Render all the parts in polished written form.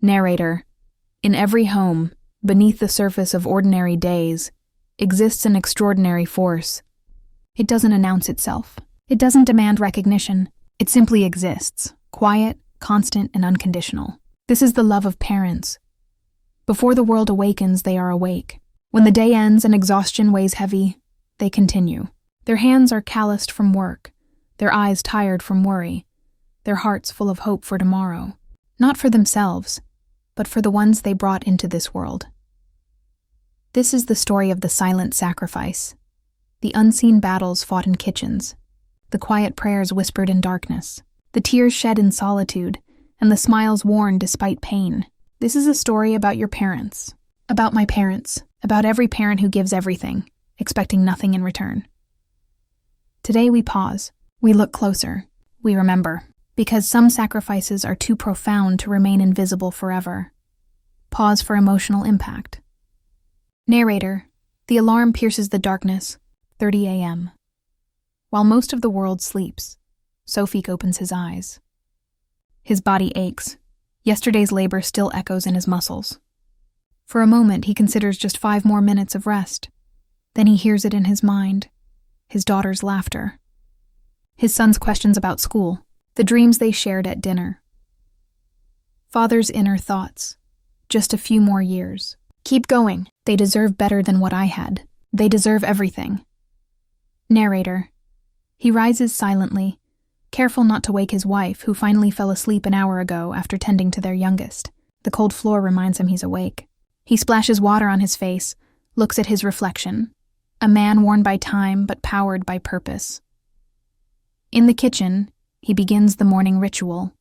Narrator. In every home, beneath the surface of ordinary days, exists an extraordinary force. It doesn't announce itself. It doesn't demand recognition. It simply exists, quiet, constant, and unconditional. This is the love of parents. Before the world awakens, they are awake. When the day ends and exhaustion weighs heavy, they continue. Their hands are calloused from work, their eyes tired from worry, their hearts full of hope for tomorrow. Not for themselves, but for the ones they brought into this world. This is the story of the silent sacrifice, the unseen battles fought in kitchens, the quiet prayers whispered in darkness, the tears shed in solitude, and the smiles worn despite pain. This is a story about your parents, about my parents, about every parent who gives everything, expecting nothing in return. Today we pause, we look closer, we remember, because some sacrifices are too profound to remain invisible forever. Pause for emotional impact. Narrator. The alarm pierces the darkness, 30 a.m. While most of the world sleeps, Sofik opens his eyes. His body aches. Yesterday's labor still echoes in his muscles. For a moment, he considers just 5 more minutes of rest. Then he hears it in his mind. His daughter's laughter. His son's questions about school. The dreams they shared at dinner. Father's inner thoughts. Just a few more years. Keep going. They deserve better than what I had. They deserve everything. Narrator. He rises silently, careful not to wake his wife, who finally fell asleep an hour ago after tending to their youngest. The cold floor reminds him he's awake. He splashes water on his face, looks at his reflection. A man worn by time but powered by purpose. In the kitchen, he begins the morning ritual.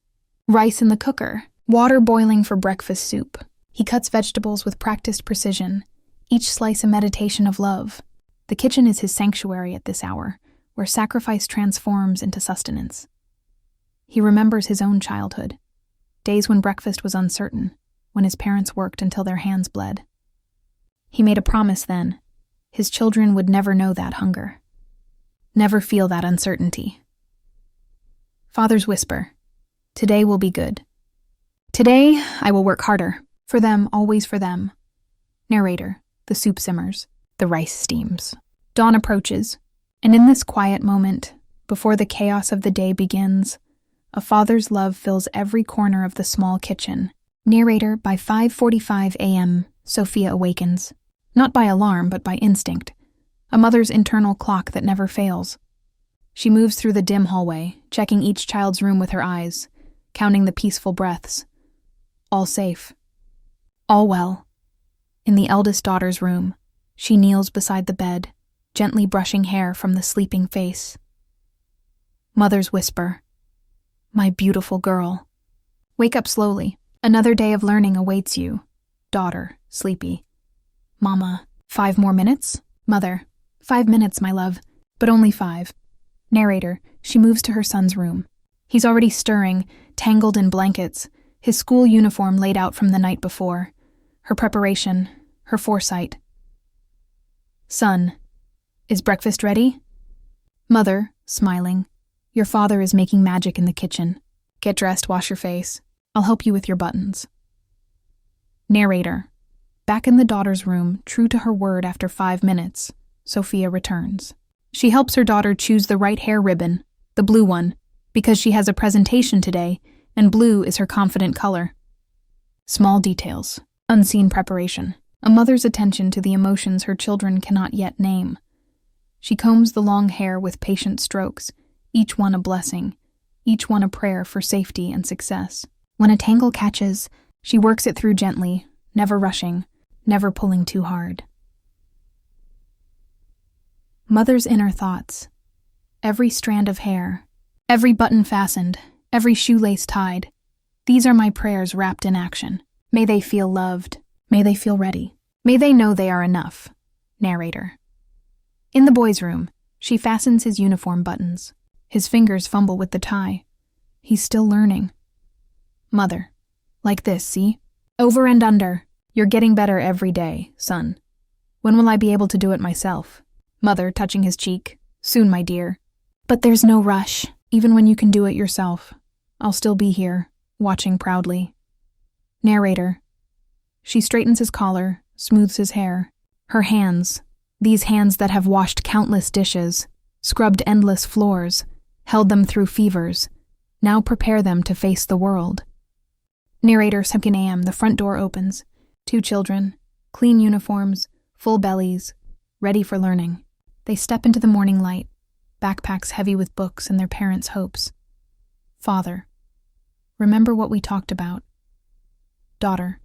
Rice in the cooker, water boiling for breakfast soup. He cuts vegetables with practiced precision, each slice a meditation of love. The kitchen is his sanctuary at this hour, where sacrifice transforms into sustenance. He remembers his own childhood, days when breakfast was uncertain, when his parents worked until their hands bled. He made a promise then. His children would never know that hunger, never feel that uncertainty. Father's whisper. Today will be good. Today, I will work harder. For them, always for them. Narrator. The soup simmers. The rice steams. Dawn approaches, and in this quiet moment, before the chaos of the day begins, a father's love fills every corner of the small kitchen. Narrator. By 5:45 a.m., Sophia awakens. Not by alarm, but by instinct. A mother's internal clock that never fails. She moves through the dim hallway, checking each child's room with her eyes, counting the peaceful breaths. All safe. All well. In the eldest daughter's room, she kneels beside the bed, gently brushing hair from the sleeping face. Mother's whisper. My beautiful girl. Wake up slowly. Another day of learning awaits you. Daughter, sleepy. Mama, 5 more minutes? Mother, 5 minutes, my love, but only 5. Narrator. She moves to her son's room. He's already stirring, tangled in blankets, his school uniform laid out from the night before. Her preparation, her foresight. Son, is breakfast ready? Mother, smiling. Your father is making magic in the kitchen. Get dressed, wash your face. I'll help you with your buttons. Narrator. Back in the daughter's room, true to her word after 5 minutes, Sophia returns. She helps her daughter choose the right hair ribbon, the blue one, because she has a presentation today, and blue is her confident color. Small details, unseen preparation, a mother's attention to the emotions her children cannot yet name. She combs the long hair with patient strokes, each one a blessing, each one a prayer for safety and success. When a tangle catches, she works it through gently, never rushing, never pulling too hard. Mother's inner thoughts. Every strand of hair, every button fastened, every shoelace tied. These are my prayers wrapped in action. May they feel loved. May they feel ready. May they know they are enough. Narrator. In the boy's room, she fastens his uniform buttons. His fingers fumble with the tie. He's still learning. Mother. Like this, see? Over and under. You're getting better every day, son. When will I be able to do it myself? Mother, touching his cheek. Soon, my dear. But there's no rush. Even when you can do it yourself, I'll still be here, watching proudly. Narrator. She straightens his collar, smooths his hair. Her hands, these hands that have washed countless dishes, scrubbed endless floors, held them through fevers, now prepare them to face the world. Narrator. 7 a.m. The front door opens. 2 children, clean uniforms, full bellies, ready for learning. They step into the morning light, backpacks heavy with books and their parents' hopes. Father. Remember what we talked about. Daughter.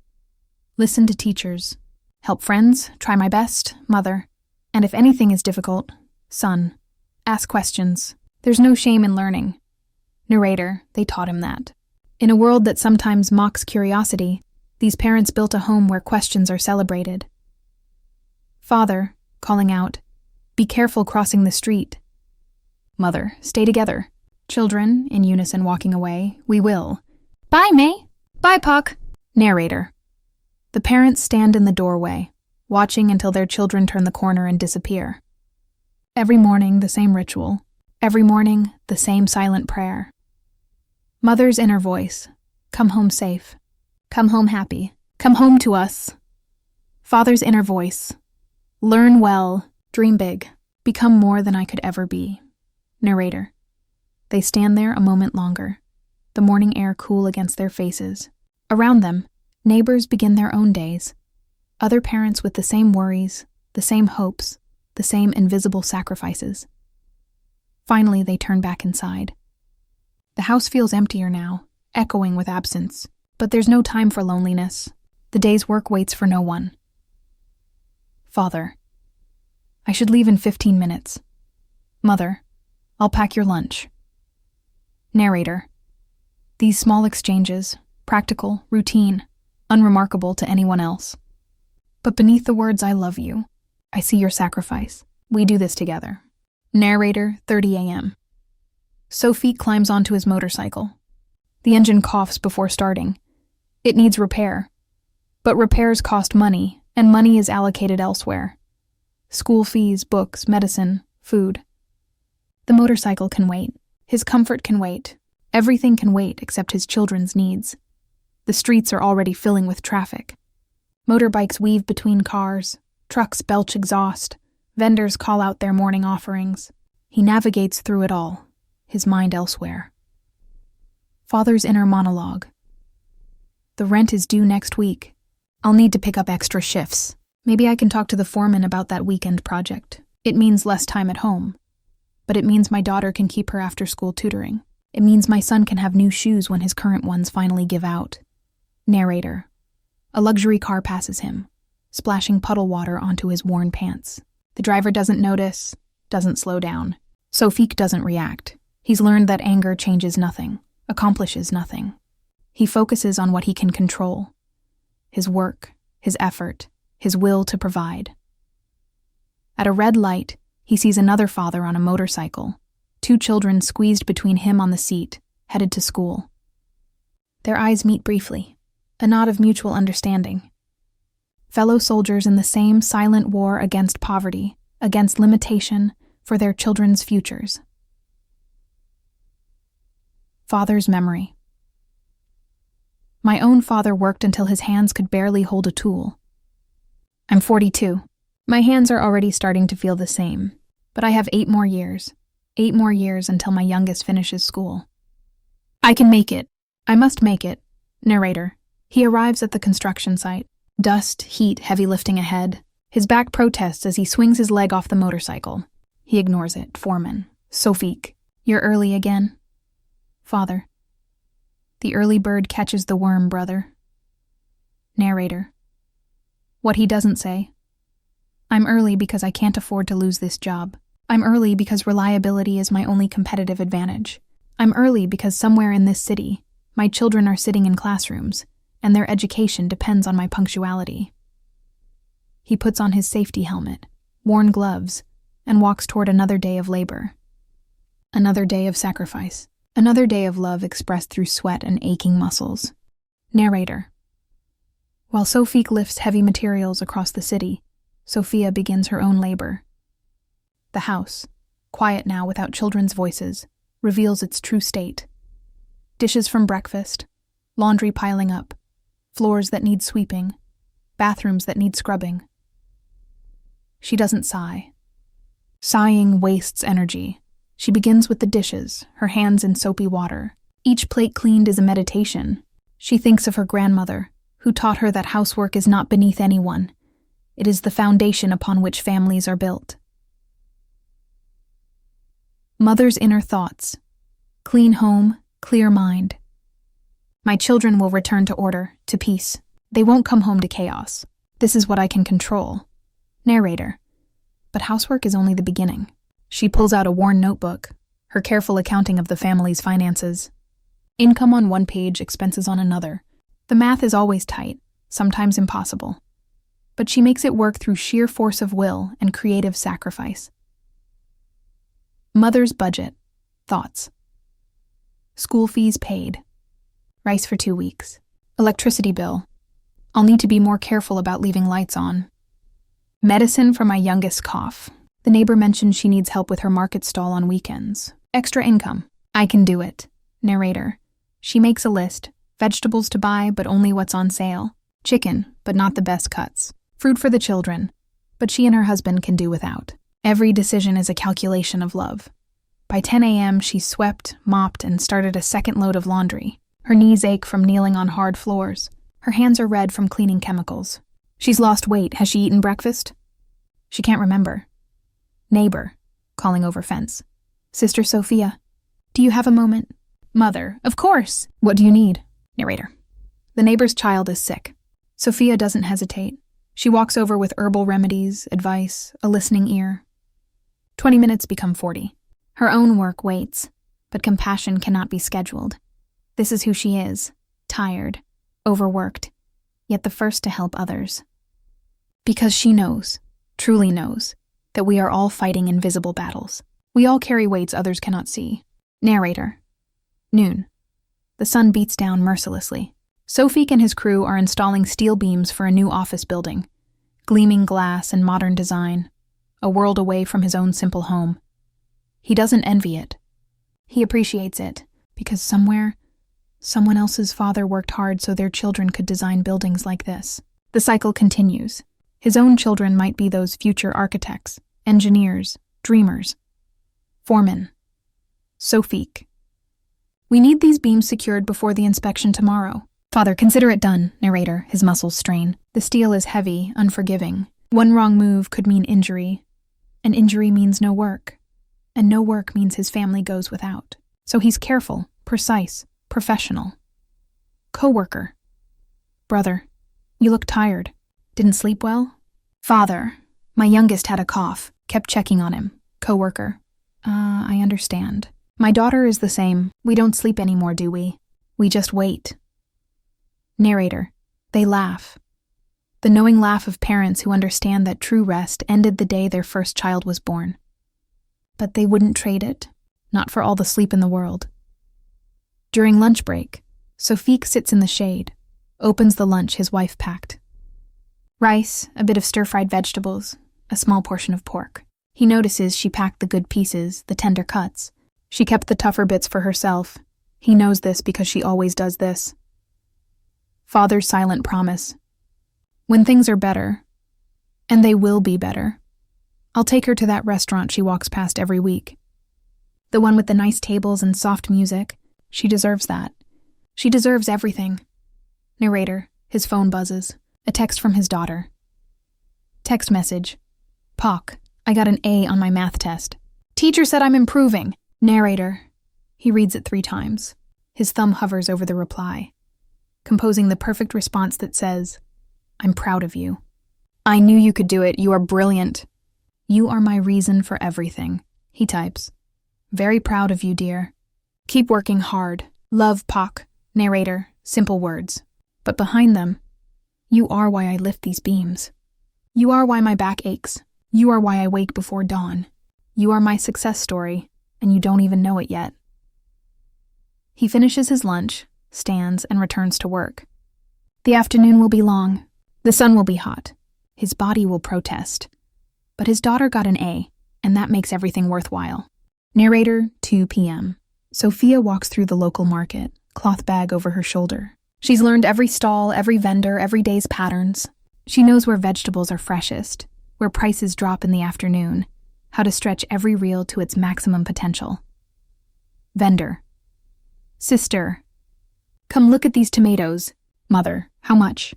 Listen to teachers. Help friends, try my best, mother. And if anything is difficult, son. Ask questions. There's no shame in learning. Narrator. They taught him that. In a world that sometimes mocks curiosity, these parents built a home where questions are celebrated. Father, calling out, be careful crossing the street. Mother, stay together. Children, in unison walking away, we will. Bye, May. Bye, Puck. Narrator. The parents stand in the doorway, watching until their children turn the corner and disappear. Every morning, the same ritual. Every morning, the same silent prayer. Mother's inner voice. Come home safe. Come home happy. Come home to us. Father's inner voice. Learn well. Dream big. Become more than I could ever be. Narrator. They stand there a moment longer, the morning air cool against their faces. Around them, neighbors begin their own days. Other parents with the same worries, the same hopes, the same invisible sacrifices. Finally, they turn back inside. The house feels emptier now, echoing with absence. But there's no time for loneliness. The day's work waits for no one. Father. I should leave in 15 minutes. Mother. I'll pack your lunch. Narrator. These small exchanges, practical, routine, unremarkable to anyone else. But beneath the words I love you, I see your sacrifice. We do this together. Narrator. 30 a.m. Sophie climbs onto his motorcycle. The engine coughs before starting. It needs repair. But repairs cost money, and money is allocated elsewhere. School fees, books, medicine, food. The motorcycle can wait. His comfort can wait. Everything can wait except his children's needs. The streets are already filling with traffic. Motorbikes weave between cars. Trucks belch exhaust. Vendors call out their morning offerings. He navigates through it all, his mind elsewhere. Father's inner monologue. The rent is due next week. I'll need to pick up extra shifts. Maybe I can talk to the foreman about that weekend project. It means less time at home. But it means my daughter can keep her after-school tutoring. It means my son can have new shoes when his current ones finally give out. Narrator. A luxury car passes him, splashing puddle water onto his worn pants. The driver doesn't notice, doesn't slow down. Sofik doesn't react. He's learned that anger changes nothing, accomplishes nothing. He focuses on what he can control. His work, his effort, his will to provide. At a red light, he sees another father on a motorcycle, 2 children squeezed between him on the seat, headed to school. Their eyes meet briefly, a nod of mutual understanding. Fellow soldiers in the same silent war against poverty, against limitation, for their children's futures. Father's memory. My own father worked until his hands could barely hold a tool. I'm 42. My hands are already starting to feel the same, but I have 8 more years. 8 more years until my youngest finishes school. I can make it. I must make it. Narrator. He arrives at the construction site. Dust, heat, heavy lifting ahead. His back protests as he swings his leg off the motorcycle. He ignores it. Foreman. Sofik. You're early again? Father. The early bird catches the worm, brother. Narrator. What he doesn't say. I'm early because I can't afford to lose this job. I'm early because reliability is my only competitive advantage. I'm early because somewhere in this city, my children are sitting in classrooms, and their education depends on my punctuality. He puts on his safety helmet, worn gloves, and walks toward another day of labor. Another day of sacrifice. Another day of love expressed through sweat and aching muscles. Narrator. While Sofik lifts heavy materials across the city, Sophia begins her own labor. The house, quiet now without children's voices, reveals its true state. Dishes from breakfast, laundry piling up, floors that need sweeping, bathrooms that need scrubbing. She doesn't sigh. Sighing wastes energy. She begins with the dishes, her hands in soapy water. Each plate cleaned is a meditation. She thinks of her grandmother, who taught her that housework is not beneath anyone. It is the foundation upon which families are built. Mother's inner thoughts. Clean home, clear mind. My children will return to order, to peace. They won't come home to chaos. This is what I can control. Narrator. But housework is only the beginning. She pulls out a worn notebook, her careful accounting of the family's finances. Income on one page, expenses on another. The math is always tight, sometimes impossible. But she makes it work through sheer force of will and creative sacrifice. Mother's budget. Thoughts. School fees paid. Rice for 2 weeks. Electricity bill. I'll need to be more careful about leaving lights on. Medicine for my youngest cough. The neighbor mentioned she needs help with her market stall on weekends. Extra income. I can do it. Narrator. She makes a list. Vegetables to buy, but only what's on sale. Chicken, but not the best cuts. Fruit for the children, but she and her husband can do without. Every decision is a calculation of love. By 10 a.m., she swept, mopped, and started a second load of laundry. Her knees ache from kneeling on hard floors. Her hands are red from cleaning chemicals. She's lost weight. Has she eaten breakfast? She can't remember. Neighbor, calling over fence. Sister Sophia, do you have a moment? Mother, of course. What do you need? Narrator. The neighbor's child is sick. Sophia doesn't hesitate. She walks over with herbal remedies, advice, a listening ear. 20 minutes become 40. Her own work waits, but compassion cannot be scheduled. This is who she is, tired, overworked, yet the first to help others. Because she knows, truly knows, that we are all fighting invisible battles. We all carry weights others cannot see. Narrator. Noon. The sun beats down mercilessly. Sofik and his crew are installing steel beams for a new office building. Gleaming glass and modern design, a world away from his own simple home. He doesn't envy it. He appreciates it, because somewhere, someone else's father worked hard so their children could design buildings like this. The cycle continues. His own children might be those future architects, engineers, dreamers. Foreman. Sofik. We need these beams secured before the inspection tomorrow. Father, consider it done, narrator, his muscles strain. The steel is heavy, unforgiving. One wrong move could mean injury. And injury means no work. And no work means his family goes without. So he's careful, precise, professional. Co-worker. Brother, you look tired. Didn't sleep well? Father, my youngest had a cough. Kept checking on him. Co-worker. I understand. My daughter is the same. We don't sleep anymore, do we? We just wait. Narrator. They laugh. The knowing laugh of parents who understand that true rest ended the day their first child was born. But they wouldn't trade it, not for all the sleep in the world. During lunch break, Sofik sits in the shade, opens the lunch his wife packed. Rice, a bit of stir-fried vegetables, a small portion of pork. He notices she packed the good pieces, the tender cuts. She kept the tougher bits for herself. He knows this because she always does this. Father's silent promise. When things are better, and they will be better, I'll take her to that restaurant she walks past every week. The one with the nice tables and soft music. She deserves that. She deserves everything. Narrator. His phone buzzes. A text from his daughter. Text message. Poc, I got an A on my math test. Teacher said I'm improving. Narrator. He reads it 3 times. His thumb hovers over the reply, composing the perfect response that says, I'm proud of you. I knew you could do it. You are brilliant. You are my reason for everything. He types. Very proud of you, dear. Keep working hard. Love, Poc. Narrator. Simple words. But behind them, you are why I lift these beams. You are why my back aches. You are why I wake before dawn. You are my success story, and you don't even know it yet. He finishes his lunch, stands, and returns to work. The afternoon will be long. The sun will be hot. His body will protest. But his daughter got an A, and that makes everything worthwhile. Narrator, 2 p.m. Sophia walks through the local market, cloth bag over her shoulder. She's learned every stall, every vendor, every day's patterns. She knows where vegetables are freshest, where prices drop in the afternoon, how to stretch every reel to its maximum potential. Vendor. Sister. Come look at these tomatoes. Mother. How much?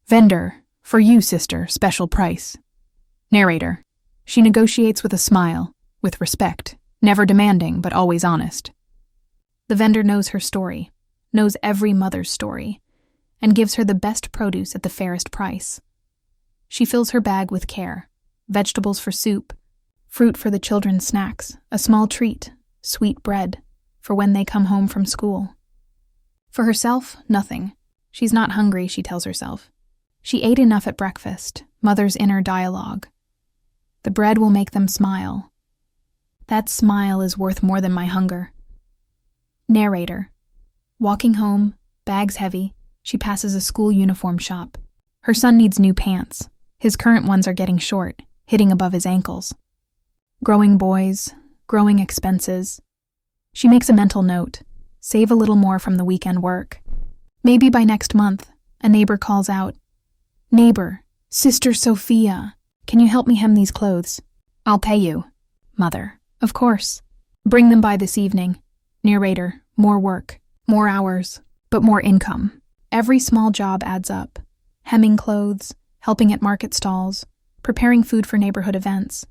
Vendor. For you, sister, special price. Narrator. She negotiates with a smile, with respect, never demanding but always honest. The vendor knows her story, knows every mother's story, and gives her the best produce at the fairest price. She fills her bag with care, vegetables for soup, fruit for the children's snacks, a small treat, sweet bread, for when they come home from school. For herself, nothing. She's not hungry, she tells herself. She ate enough at breakfast, mother's inner dialogue. The bread will make them smile. That smile is worth more than my hunger. Narrator. Walking home, bags heavy, she passes a school uniform shop. Her son needs new pants. His current ones are getting short, hitting above his ankles. Growing boys, growing expenses. She makes a mental note. Save a little more from the weekend work. Maybe by next month, a neighbor calls out, "Neighbor, Sister Sophia, can you help me hem these clothes? I'll pay you." Mother. Of course. Bring them by this evening. Narrator. More work, more hours, but more income. Every small job adds up. Hemming clothes, helping at market stalls, preparing food for neighborhood events.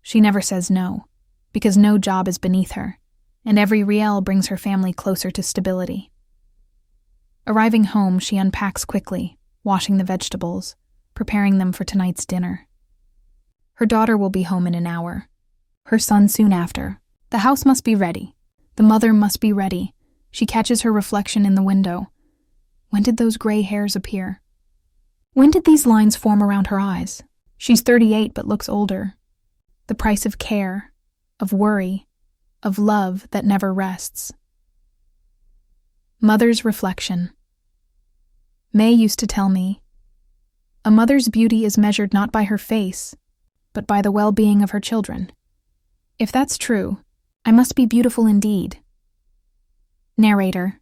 She never says no, because no job is beneath her, and every riel brings her family closer to stability. Arriving home, she unpacks quickly, washing the vegetables, preparing them for tonight's dinner. Her daughter will be home in an hour. Her son soon after. The house must be ready. The mother must be ready. She catches her reflection in the window. When did those gray hairs appear? When did these lines form around her eyes? She's 38 but looks older. The price of care, of worry, of love that never rests. Mother's reflection. May used to tell me, a mother's beauty is measured not by her face, but by the well-being of her children. If that's true, I must be beautiful indeed. Narrator.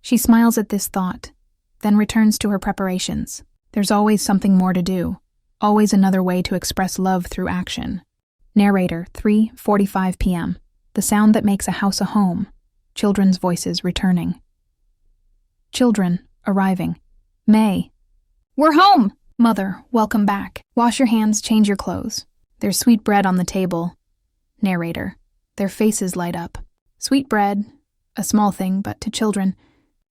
She smiles at this thought, then returns to her preparations. There's always something more to do, always another way to express love through action. Narrator, 3:45 p.m. The sound that makes a house a home. Children's voices returning. Children arriving. May. We're home! Mother, welcome back. Wash your hands, change your clothes. There's sweet bread on the table. Narrator. Their faces light up. Sweet bread, a small thing, but to children,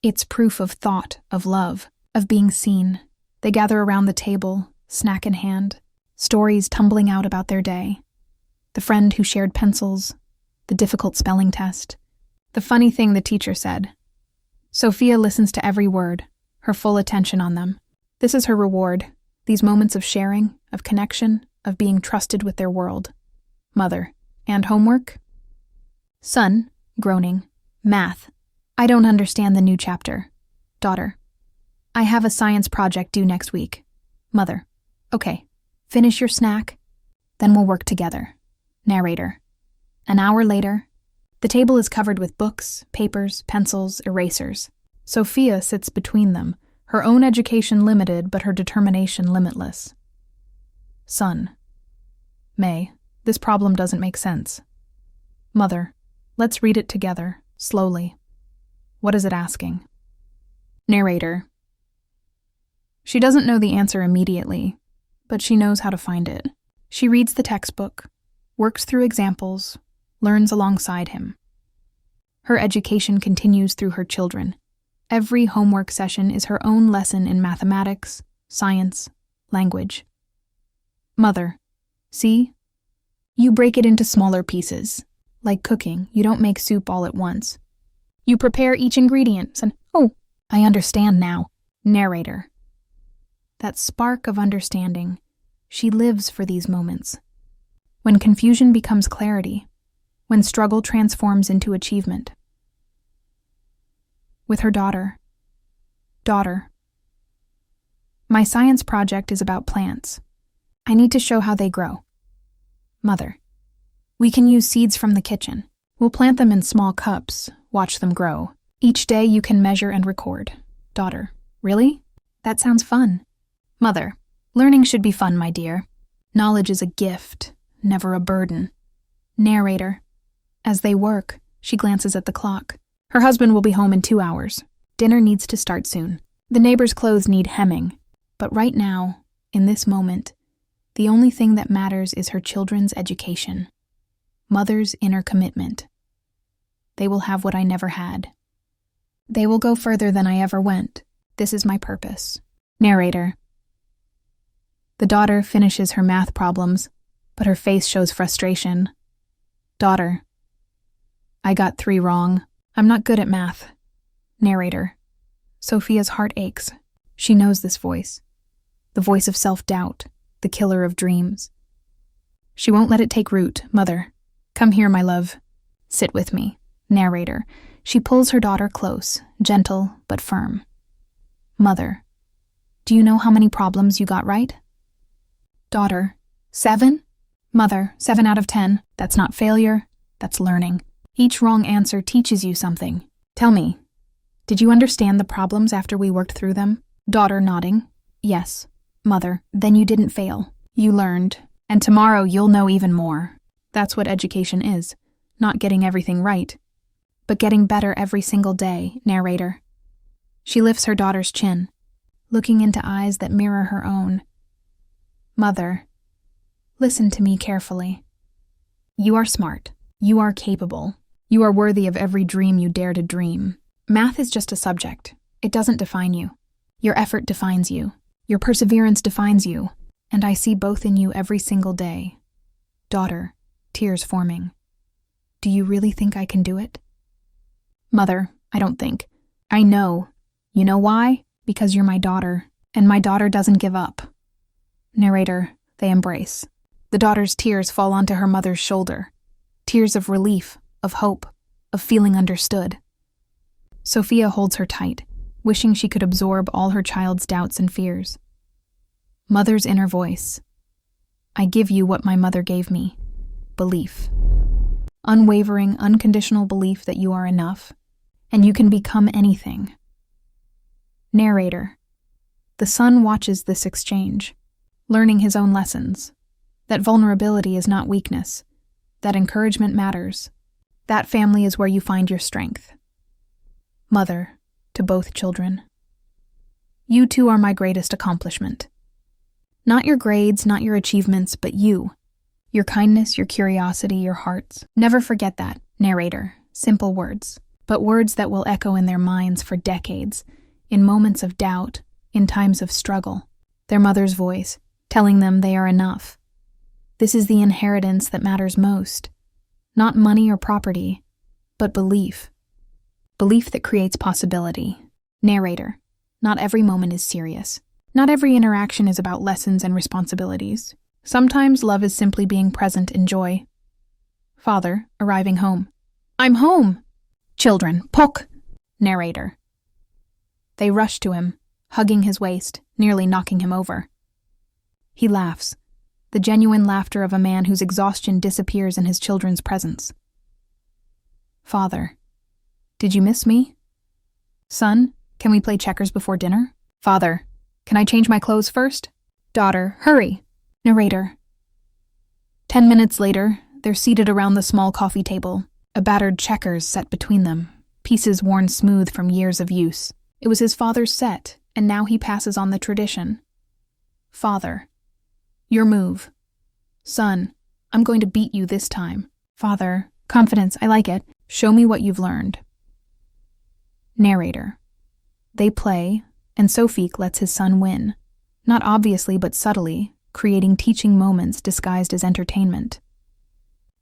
it's proof of thought, of love, of being seen. They gather around the table, snack in hand, stories tumbling out about their day. The friend who shared pencils, the difficult spelling test, the funny thing the teacher said. Sophia listens to every word, her full attention on them. This is her reward, these moments of sharing, of connection, of being trusted with their world. Mother. And homework? Son, groaning. Math. I don't understand the new chapter. Daughter. I have a science project due next week. Mother. Okay. Finish your snack, then we'll work together. Narrator. An hour later, the table is covered with books, papers, pencils, erasers. Sophia sits between them, her own education limited but her determination limitless. Son. May. This problem doesn't make sense. Mother, let's read it together, slowly. What is it asking? Narrator. She doesn't know the answer immediately, but she knows how to find it. She reads the textbook, works through examples, learns alongside him. Her education continues through her children. Every homework session is her own lesson in mathematics, science, language. Mother, see? You break it into smaller pieces. Like cooking, you don't make soup all at once. You prepare each ingredient and, oh, I understand now. Narrator. That spark of understanding, she lives for these moments. When confusion becomes clarity, when struggle transforms into achievement. With her daughter. Daughter. My science project is about plants. I need to show how they grow. Mother. We can use seeds from the kitchen. We'll plant them in small cups, watch them grow. Each day you can measure and record. Daughter, really? That sounds fun. Mother, learning should be fun, my dear. Knowledge is a gift, never a burden. Narrator, as they work, she glances at the clock. Her husband will be home in 2 hours. Dinner needs to start soon. The neighbor's clothes need hemming. But right now, in this moment, the only thing that matters is her children's education. Mother's inner commitment. They will have what I never had. They will go further than I ever went. This is my purpose. Narrator. The daughter finishes her math problems, but her face shows frustration. Daughter. I got 3 wrong. I'm not good at math. Narrator. Sophia's heart aches. She knows this voice. The voice of self-doubt, the killer of dreams. She won't let it take root. Mother. Come here, my love. Sit with me. Narrator. She pulls her daughter close, gentle but firm. Mother. Do you know how many problems you got right? Daughter. 7? Mother. 7 out of 10. That's not failure. That's learning. Each wrong answer teaches you something. Tell me, did you understand the problems after we worked through them? Daughter nodding. Yes. Mother. Then you didn't fail. You learned. And tomorrow you'll know even more. That's what education is. Not getting everything right, but getting better every single day. Narrator. She lifts her daughter's chin, looking into eyes that mirror her own. Mother. Listen to me carefully. You are smart. You are capable. You are worthy of every dream you dare to dream. Math is just a subject. It doesn't define you. Your effort defines you. Your perseverance defines you. And I see both in you every single day. Daughter, tears forming. Do you really think I can do it? Mother, I don't think. I know. You know why? Because you're my daughter, and my daughter doesn't give up. Narrator, they embrace. The daughter's tears fall onto her mother's shoulder. Tears of relief, of hope, of feeling understood. Sophia holds her tight, wishing she could absorb all her child's doubts and fears. Mother's inner voice. I give you what my mother gave me. Belief. Unwavering, unconditional belief that you are enough, and you can become anything. Narrator. The son watches this exchange, learning his own lessons. That vulnerability is not weakness. That encouragement matters. That family is where you find your strength. Mother, to both children. You two are my greatest accomplishment. Not your grades, not your achievements, but you. Your kindness, your curiosity, your hearts. Never forget that, narrator. Simple words, but words that will echo in their minds for decades, in moments of doubt, in times of struggle. Their mother's voice, telling them they are enough. This is the inheritance that matters most. Not money or property, but belief. Belief that creates possibility. Narrator. Not every moment is serious. Not every interaction is about lessons and responsibilities. Sometimes love is simply being present in joy. Father, arriving home. I'm home! Children, Pok! Narrator. They rush to him, hugging his waist, nearly knocking him over. He laughs, the genuine laughter of a man whose exhaustion disappears in his children's presence. Father. Did you miss me? Son, can we play checkers before dinner? Father. Can I change my clothes first? Daughter, hurry! Narrator. 10 minutes later, they're seated around the small coffee table, a battered checkers set between them, pieces worn smooth from years of use. It was his father's set, and now he passes on the tradition. Father. Your move. Son, I'm going to beat you this time. Father. Confidence, I like it. Show me what you've learned. Narrator. They play, and Sofik lets his son win. Not obviously but subtly, creating teaching moments disguised as entertainment.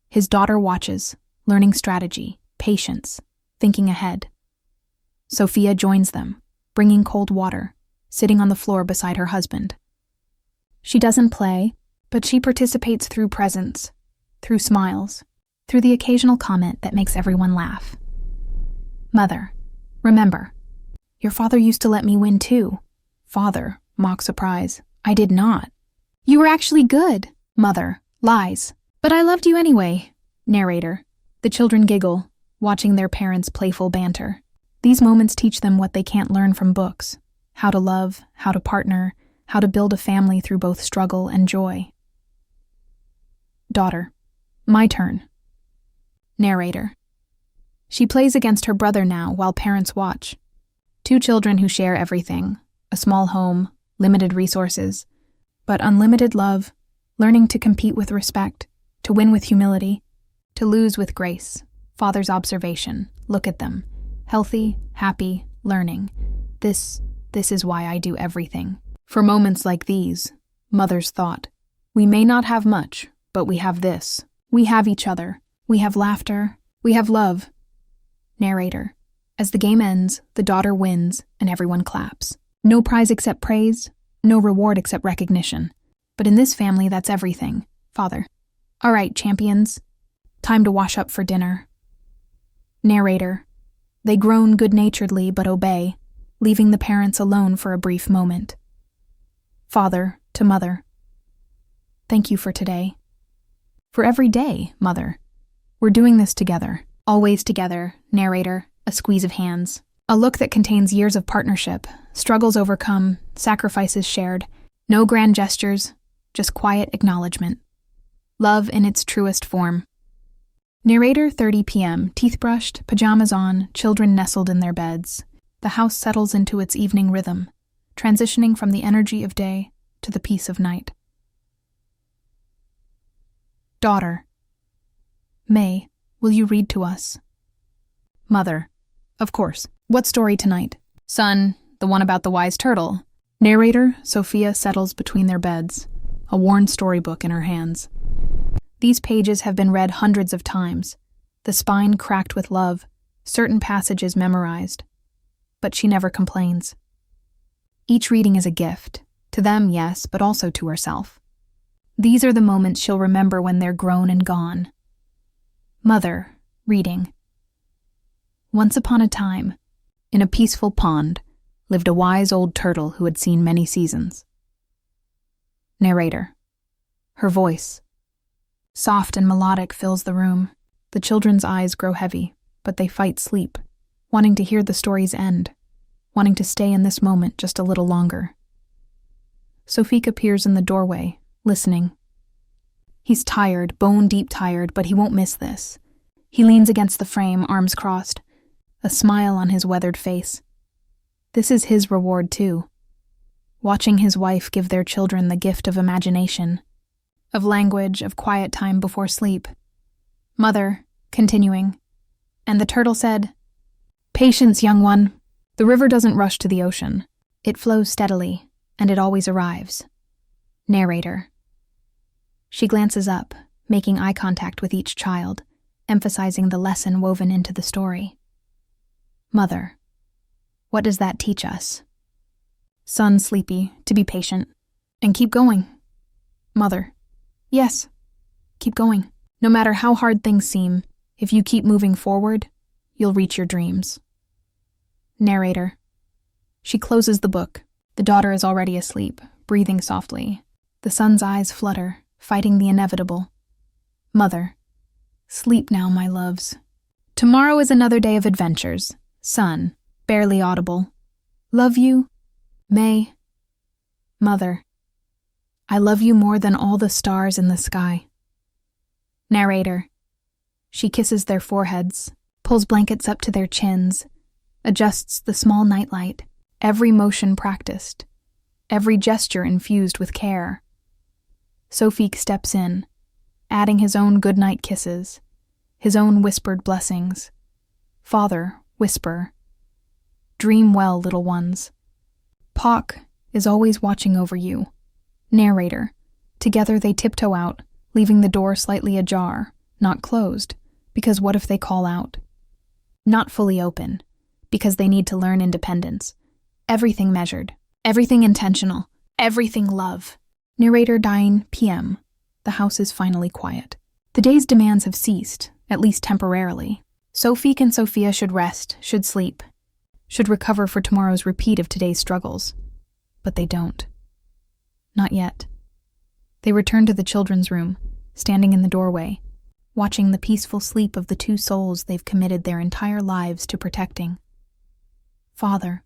His daughter watches, learning strategy, patience, thinking ahead. Sophia joins them, bringing cold water, sitting on the floor beside her husband. She doesn't play, but she participates through presence, through smiles, through the occasional comment that makes everyone laugh. Mother, remember, your father used to let me win too. Father, mock surprise, I did not. You were actually good. Mother, lies. But I loved you anyway. Narrator. The children giggle, watching their parents' playful banter. These moments teach them what they can't learn from books: how to love, how to partner, how to build a family through both struggle and joy. Daughter. My turn. Narrator. She plays against her brother now while parents watch. Two children who share everything: a small home, limited resources, but unlimited love, learning to compete with respect, to win with humility, to lose with grace. Father's observation: look at them. Healthy, happy, learning. This is why I do everything. For moments like these, mother's thought: we may not have much, but we have this. We have each other. We have laughter. We have love. Narrator. As the game ends, the daughter wins, and everyone claps. No prize except praise, no reward except recognition. But in this family, that's everything. Father. All right, champions. Time to wash up for dinner. Narrator. They groan good-naturedly but obey, leaving the parents alone for a brief moment. Father to mother. Thank you for today. For every day, mother. We're doing this together. Always together. Narrator. A squeeze of hands. A look that contains years of partnership, struggles overcome, sacrifices shared. No grand gestures, just quiet acknowledgement. Love in its truest form. Narrator. 30 p.m., teeth brushed, pajamas on, children nestled in their beds. The house settles into its evening rhythm, transitioning from the energy of day to the peace of night. Daughter. May, will you read to us? Mother. Of course. What story tonight? Son, the one about the wise turtle. Narrator. Sophia settles between their beds, a worn storybook in her hands. These pages have been read hundreds of times, the spine cracked with love, certain passages memorized. But she never complains. Each reading is a gift. To them, yes, but also to herself. These are the moments she'll remember when they're grown and gone. Mother, reading. Once upon a time, in a peaceful pond, lived a wise old turtle who had seen many seasons. Narrator. Her voice, soft and melodic, fills the room. The children's eyes grow heavy, but they fight sleep, wanting to hear the story's end, wanting to stay in this moment just a little longer. Sofik appears in the doorway, listening. He's tired, bone-deep tired, but he won't miss this. He leans against the frame, arms crossed, a smile on his weathered face. This is his reward, too. Watching his wife give their children the gift of imagination, of language, of quiet time before sleep. Mother, continuing. And the turtle said, "Patience, young one. The river doesn't rush to the ocean. It flows steadily, and it always arrives." Narrator. She glances up, making eye contact with each child, emphasizing the lesson woven into the story. Mother. What does that teach us? Son, sleepy, to be patient, and keep going. Mother. Yes, keep going. No matter how hard things seem, if you keep moving forward, you'll reach your dreams. Narrator. She closes the book. The daughter is already asleep, breathing softly. The son's eyes flutter, fighting the inevitable. Mother. Sleep now, my loves. Tomorrow is another day of adventures. Son, barely audible. Love you, May. Mother. I love you more than all the stars in the sky. Narrator. She kisses their foreheads, pulls blankets up to their chins, adjusts the small nightlight, every motion practiced, every gesture infused with care. Sofik steps in, adding his own goodnight kisses, his own whispered blessings. Father, whisper. Dream well, little ones. Pak is always watching over you. Narrator. Together they tiptoe out, leaving the door slightly ajar, not closed, because what if they call out? Not fully open, because they need to learn independence. Everything measured, everything intentional, everything love. Narrator. 9 p.m. The house is finally quiet. The day's demands have ceased, at least temporarily. Sofik and Sophia should rest, should sleep, should recover for tomorrow's repeat of today's struggles. But they don't. Not yet. They return to the children's room, standing in the doorway, watching the peaceful sleep of the two souls they've committed their entire lives to protecting. Father,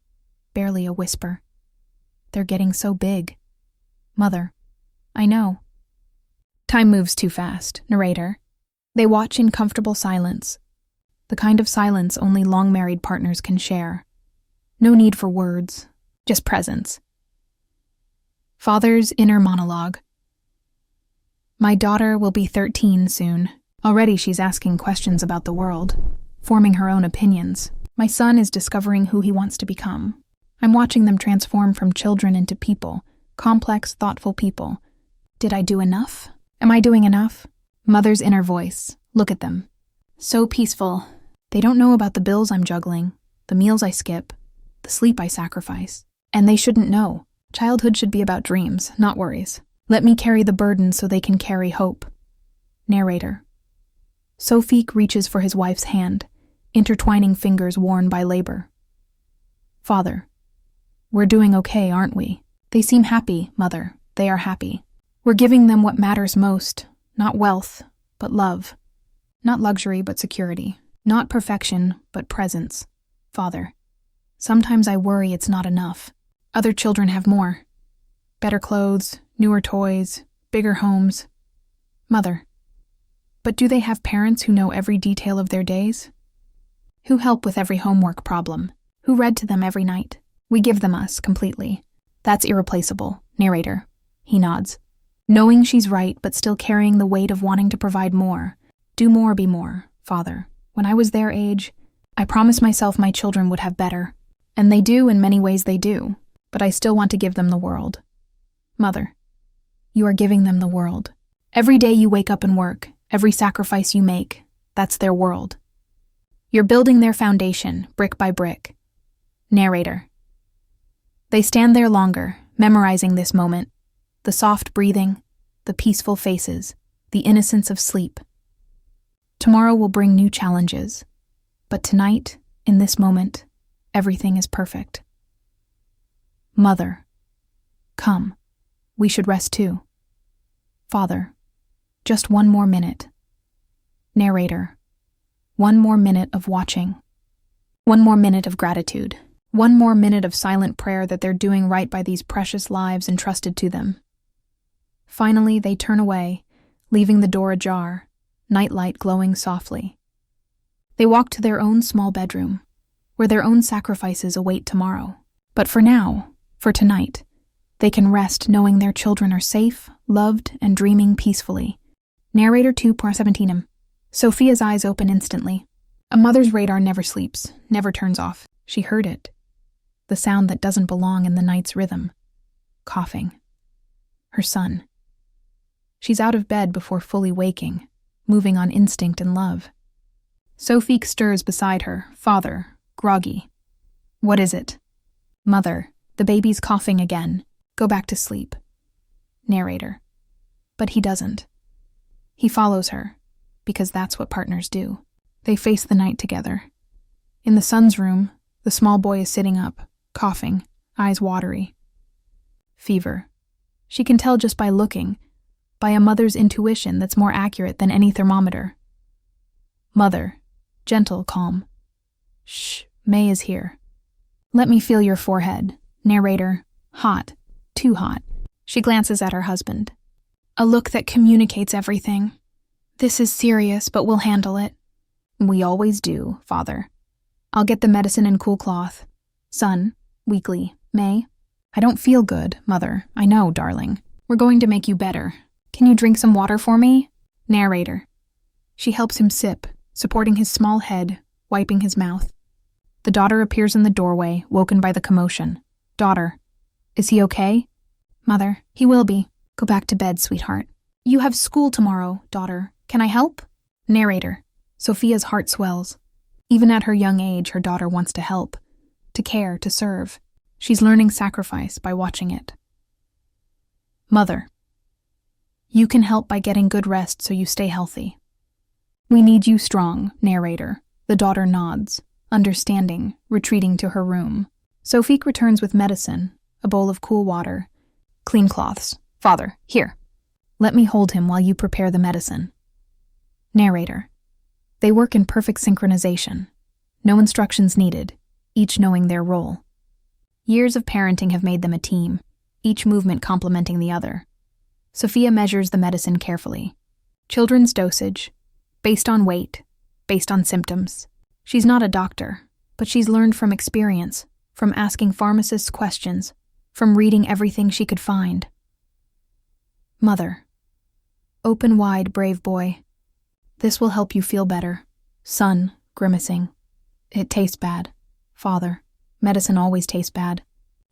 barely a whisper. They're getting so big. Mother, I know. Time moves too fast, narrator. They watch in comfortable silence, the kind of silence only long-married partners can share. No need for words, just presence. Father's inner monologue. My daughter will be 13 soon. Already she's asking questions about the world, forming her own opinions. My son is discovering who he wants to become. I'm watching them transform from children into people, complex, thoughtful people. Did I do enough? Am I doing enough? Mother's inner voice. Look at them. So peaceful. They don't know about the bills I'm juggling, the meals I skip, the sleep I sacrifice. And they shouldn't know. Childhood should be about dreams, not worries. Let me carry the burden so they can carry hope. Narrator. Sofiq reaches for his wife's hand, intertwining fingers worn by labor. Father. We're doing okay, aren't we? They seem happy, Mother. They are happy. We're giving them what matters most, not wealth, but love. Not luxury, but security. Not perfection, but presence. Father. Sometimes I worry it's not enough. Other children have more. Better clothes, newer toys, bigger homes. Mother. But do they have parents who know every detail of their days? Who help with every homework problem? Who read to them every night? We give them us, completely. That's irreplaceable. Narrator. He nods. Knowing she's right, but still carrying the weight of wanting to provide more. Do more, be more, Father. When I was their age, I promised myself my children would have better. And they do, in many ways they do. But I still want to give them the world. Mother. You are giving them the world. Every day you wake up and work, every sacrifice you make, that's their world. You're building their foundation, brick by brick. Narrator. They stand there longer, memorizing this moment. The soft breathing, the peaceful faces, the innocence of sleep. Tomorrow will bring new challenges. But tonight, in this moment, everything is perfect. Mother. Come. We should rest too. Father. Just one more minute. Narrator. One more minute of watching. One more minute of gratitude. One more minute of silent prayer that they're doing right by these precious lives entrusted to them. Finally, they turn away, leaving the door ajar, nightlight glowing softly. They walk to their own small bedroom, where their own sacrifices await tomorrow. But for now, for tonight, they can rest knowing their children are safe, loved, and dreaming peacefully. Narrator 2.17. Sophia's eyes open instantly. A mother's radar never sleeps, never turns off. She heard it. The sound that doesn't belong in the night's rhythm. Coughing. Her son. She's out of bed before fully waking, moving on instinct and love. Sofiq stirs beside her, father, groggy. What is it? Mother, the baby's coughing again. Go back to sleep. Narrator. But he doesn't. He follows her, because that's what partners do. They face the night together. In the son's room, the small boy is sitting up, coughing, eyes watery. Fever. She can tell just by looking, by a mother's intuition that's more accurate than any thermometer. Mother. Gentle, calm. Shh, May is here. Let me feel your forehead. Narrator. Hot. Too hot. She glances at her husband. A look that communicates everything. This is serious, but we'll handle it. We always do, Father. I'll get the medicine and cool cloth. Son. Weakly. May. I don't feel good, Mother. I know, darling. We're going to make you better. Can you drink some water for me? Narrator. She helps him sip, supporting his small head, wiping his mouth. The daughter appears in the doorway, woken by the commotion. Daughter. Is he okay? Mother. He will be. Go back to bed, sweetheart. You have school tomorrow, daughter. Can I help? Narrator. Sophia's heart swells. Even at her young age, her daughter wants to help, to care, to serve. She's learning sacrifice by watching it. Mother. You can help by getting good rest so you stay healthy. We need you strong, narrator. The daughter nods, understanding, retreating to her room. Sofiq returns with medicine, a bowl of cool water, clean cloths. Father, here. Let me hold him while you prepare the medicine. Narrator. They work in perfect synchronization. No instructions needed. each knowing their role. Years of parenting have made them a team, each movement complementing the other. Sophia measures the medicine carefully. Children's dosage, based on weight, based on symptoms. She's not a doctor, but she's learned from experience, from asking pharmacists questions, from reading everything she could find. Mother. Open wide, brave boy. This will help you feel better. Son, grimacing. It tastes bad. Father. Medicine always tastes bad.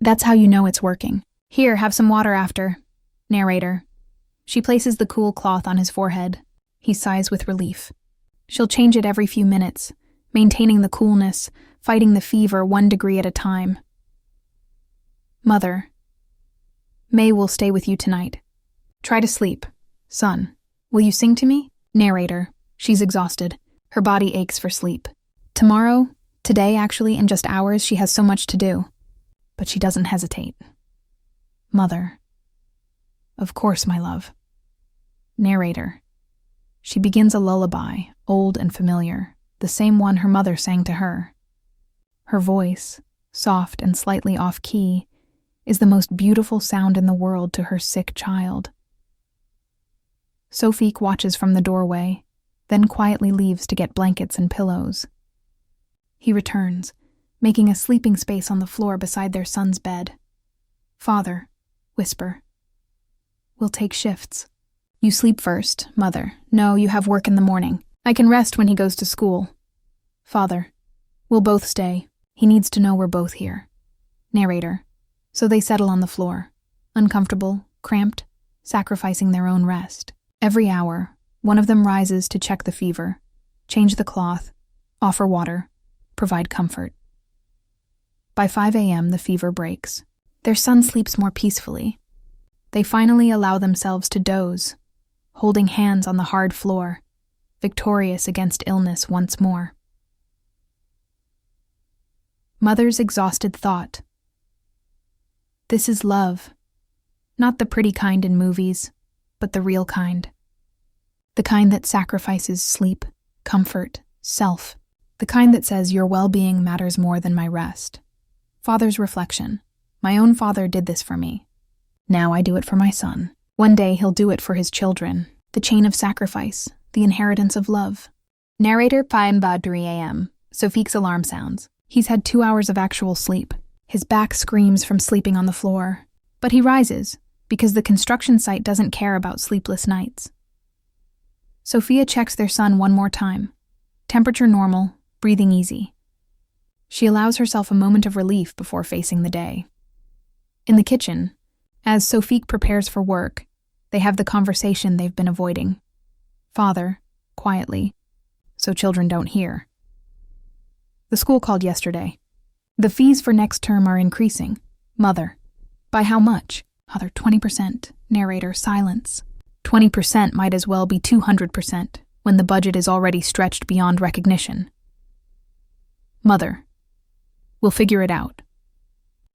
That's how you know it's working. Here, have some water after. Narrator. She places the cool cloth on his forehead. He sighs with relief. She'll change it every few minutes, maintaining the coolness, fighting the fever 1 degree at a time. Mother. May will stay with you tonight. Try to sleep. Son. Will you sing to me? Narrator. She's exhausted. Her body aches for sleep. Tomorrow, today actually, in just hours, she has so much to do. But she doesn't hesitate. Mother. Of course, my love. Narrator. She begins a lullaby, old and familiar, the same one her mother sang to her. Her voice, soft and slightly off-key, is the most beautiful sound in the world to her sick child. Sophie watches from the doorway, then quietly leaves to get blankets and pillows. He returns, making a sleeping space on the floor beside their son's bed. Father, whisper. We'll take shifts. You sleep first, Mother. No, you have work in the morning. I can rest when he goes to school. Father, we'll both stay. He needs to know we're both here. Narrator. So they settle on the floor, uncomfortable, cramped, sacrificing their own rest. Every hour, one of them rises to check the fever, change the cloth, offer water, provide comfort. By 5 a.m., the fever breaks. Their son sleeps more peacefully. They finally allow themselves to doze, holding hands on the hard floor, victorious against illness once more. Mother's exhausted thought. This is love. Not the pretty kind in movies, but the real kind. The kind that sacrifices sleep, comfort, self. The kind that says your well-being matters more than my rest. Father's reflection. My own father did this for me. Now I do it for my son. One day he'll do it for his children. The chain of sacrifice, the inheritance of love. Narrator 5:03 a.m. Sofik's alarm sounds. He's had 2 hours of actual sleep. His back screams from sleeping on the floor. But he rises, because the construction site doesn't care about sleepless nights. Sophia checks their son one more time. Temperature normal, breathing easy. She allows herself a moment of relief before facing the day. In the kitchen, as Sofik prepares for work, they have the conversation they've been avoiding. Father, quietly, so children don't hear. The school called yesterday. The fees for next term are increasing. Mother. By how much? Father, 20%. Narrator, silence. 20% might as well be 200% when the budget is already stretched beyond recognition. Mother. We'll figure it out.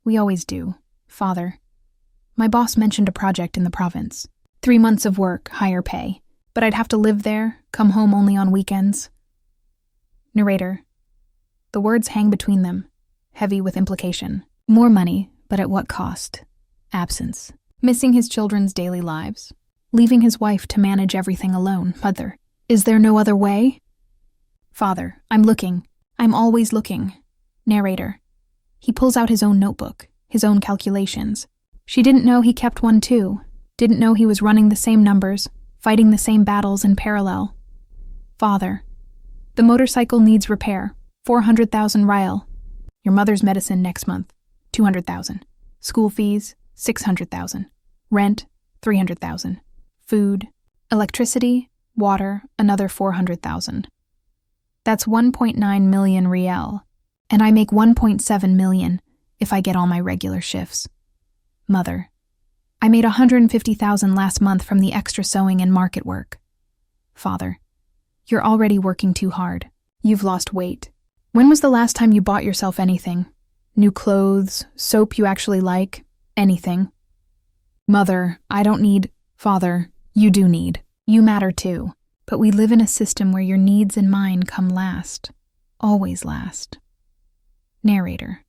We always do. Father. My boss mentioned a project in the province. 3 months of work, higher pay. But I'd have to live there, come home only on weekends. Narrator. The words hang between them, heavy with implication. More money, but at what cost? Absence. Missing his children's daily lives. Leaving his wife to manage everything alone. Mother. Is there no other way? Father. I'm looking. I'm always looking. Narrator. He pulls out his own notebook, his own calculations. She didn't know he kept one too. Didn't know he was running the same numbers, fighting the same battles in parallel. Father. The motorcycle needs repair. 400,000 rial. Your mother's medicine next month. 200,000. School fees. 600,000. Rent. 300,000. Food. Electricity. Water. Another 400,000. That's 1.9 million rial. And I make 1.7 million if I get all my regular shifts. Mother. I made 150,000 last month from the extra sewing and market work. Father. You're already working too hard. You've lost weight. When was the last time you bought yourself anything? New clothes, soap you actually like, anything? Mother, I don't need. Father, you do need. You matter too. But we live in a system where your needs and mine come last. Always last. Narrator.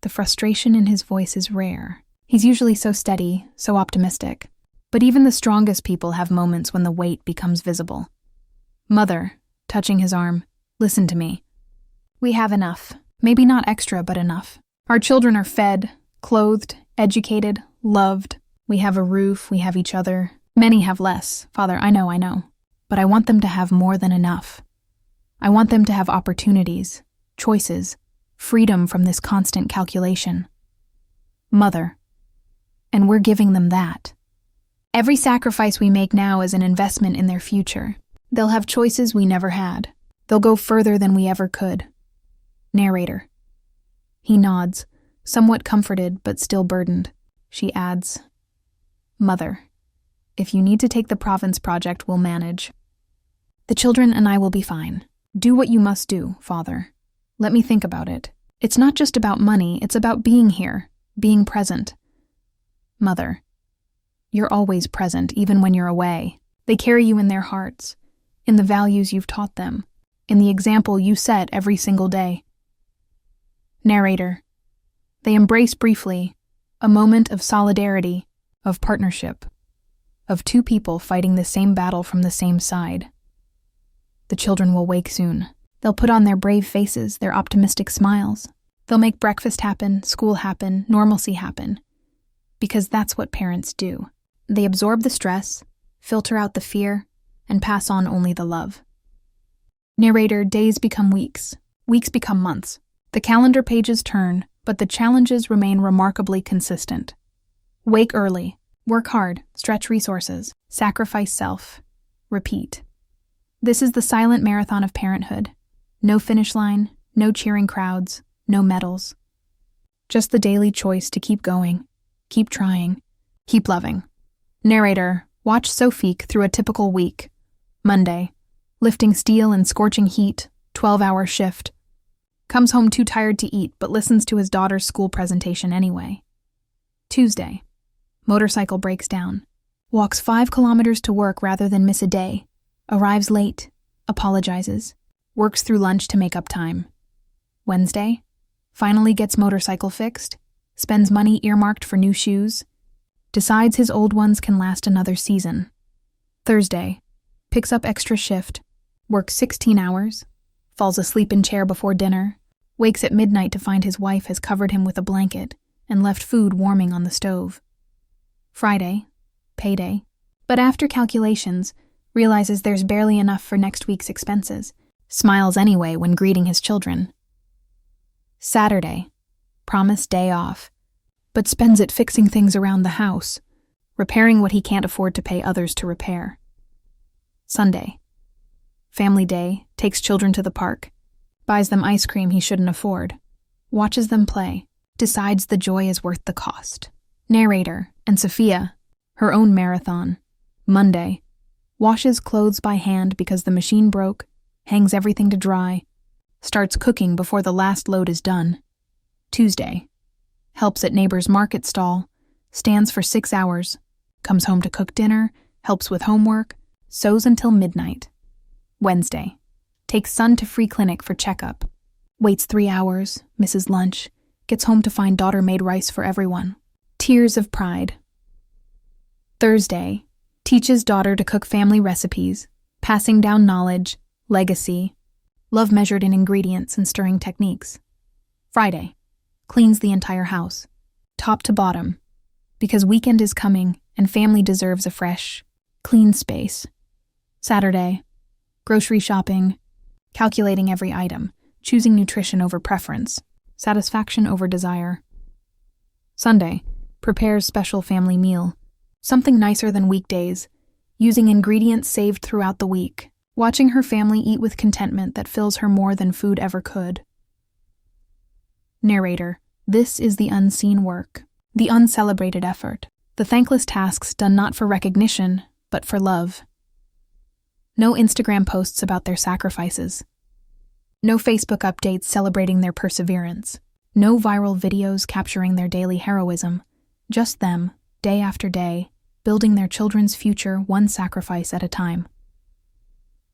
The frustration in his voice is rare. He's usually so steady, so optimistic. But even the strongest people have moments when the weight becomes visible. Mother, touching his arm, listen to me. We have enough. Maybe not extra, but enough. Our children are fed, clothed, educated, loved. We have a roof, we have each other. Many have less. Father, I know. But I want them to have more than enough. I want them to have opportunities, choices, freedom from this constant calculation. Mother. And we're giving them that. Every sacrifice we make now is an investment in their future. They'll have choices we never had. They'll go further than we ever could. Narrator. He nods, somewhat comforted but still burdened. She adds, Mother, if you need to take the province project, we'll manage. The children and I will be fine. Do what you must do, Father. Let me think about it. It's not just about money, it's about being here, being present. Mother, you're always present, even when you're away. They carry you in their hearts, in the values you've taught them, in the example you set every single day. Narrator. They embrace briefly, a moment of solidarity, of partnership, of two people fighting the same battle from the same side. The children will wake soon. They'll put on their brave faces, their optimistic smiles. They'll make breakfast happen, school happen, normalcy happen. Because that's what parents do. They absorb the stress, filter out the fear, and pass on only the love. Narrator. Days become weeks. Weeks become months. The calendar pages turn, but the challenges remain remarkably consistent. Wake early. Work hard. Stretch resources. Sacrifice self. Repeat. This is the silent marathon of parenthood. No finish line, no cheering crowds, no medals. Just the daily choice to keep going, keep trying, keep loving. Narrator. Watch Sophique through a typical week. Monday. Lifting steel in scorching heat, 12-hour shift. Comes home too tired to eat, but listens to his daughter's school presentation anyway. Tuesday. Motorcycle breaks down. Walks 5 kilometers to work rather than miss a day. Arrives late. Apologizes. Works through lunch to make up time. Wednesday. Finally gets motorcycle fixed. Spends money earmarked for new shoes. Decides his old ones can last another season. Thursday. Picks up extra shift. Works 16 hours. Falls asleep in chair before dinner. Wakes at midnight to find his wife has covered him with a blanket and left food warming on the stove. Friday. Payday. But after calculations, realizes there's barely enough for next week's expenses. Smiles anyway when greeting his children. Saturday. Promised day off, but spends it fixing things around the house, repairing what he can't afford to pay others to repair. Sunday. Family day, takes children to the park, buys them ice cream he shouldn't afford, watches them play, decides the joy is worth the cost. Narrator. And Sophia, her own marathon. Monday. Washes clothes by hand because the machine broke, hangs everything to dry, starts cooking before the last load is done. Tuesday. Helps at neighbor's market stall, stands for 6 hours, comes home to cook dinner, helps with homework, sews until midnight. Wednesday. Takes son to free clinic for checkup, waits 3 hours, misses lunch, gets home to find daughter made rice for everyone. Tears of pride. Thursday. Teaches daughter to cook family recipes, passing down knowledge, legacy, love measured in ingredients and stirring techniques. Friday. Cleans the entire house, top to bottom, because weekend is coming and family deserves a fresh, clean space. Saturday. Grocery shopping, calculating every item, choosing nutrition over preference, satisfaction over desire. Sunday. Prepares special family meal, something nicer than weekdays, using ingredients saved throughout the week, watching her family eat with contentment that fills her more than food ever could. Narrator. This is the unseen work, the uncelebrated effort, the thankless tasks done not for recognition, but for love. No Instagram posts about their sacrifices. No Facebook updates celebrating their perseverance. No viral videos capturing their daily heroism. Just them, day after day, building their children's future one sacrifice at a time.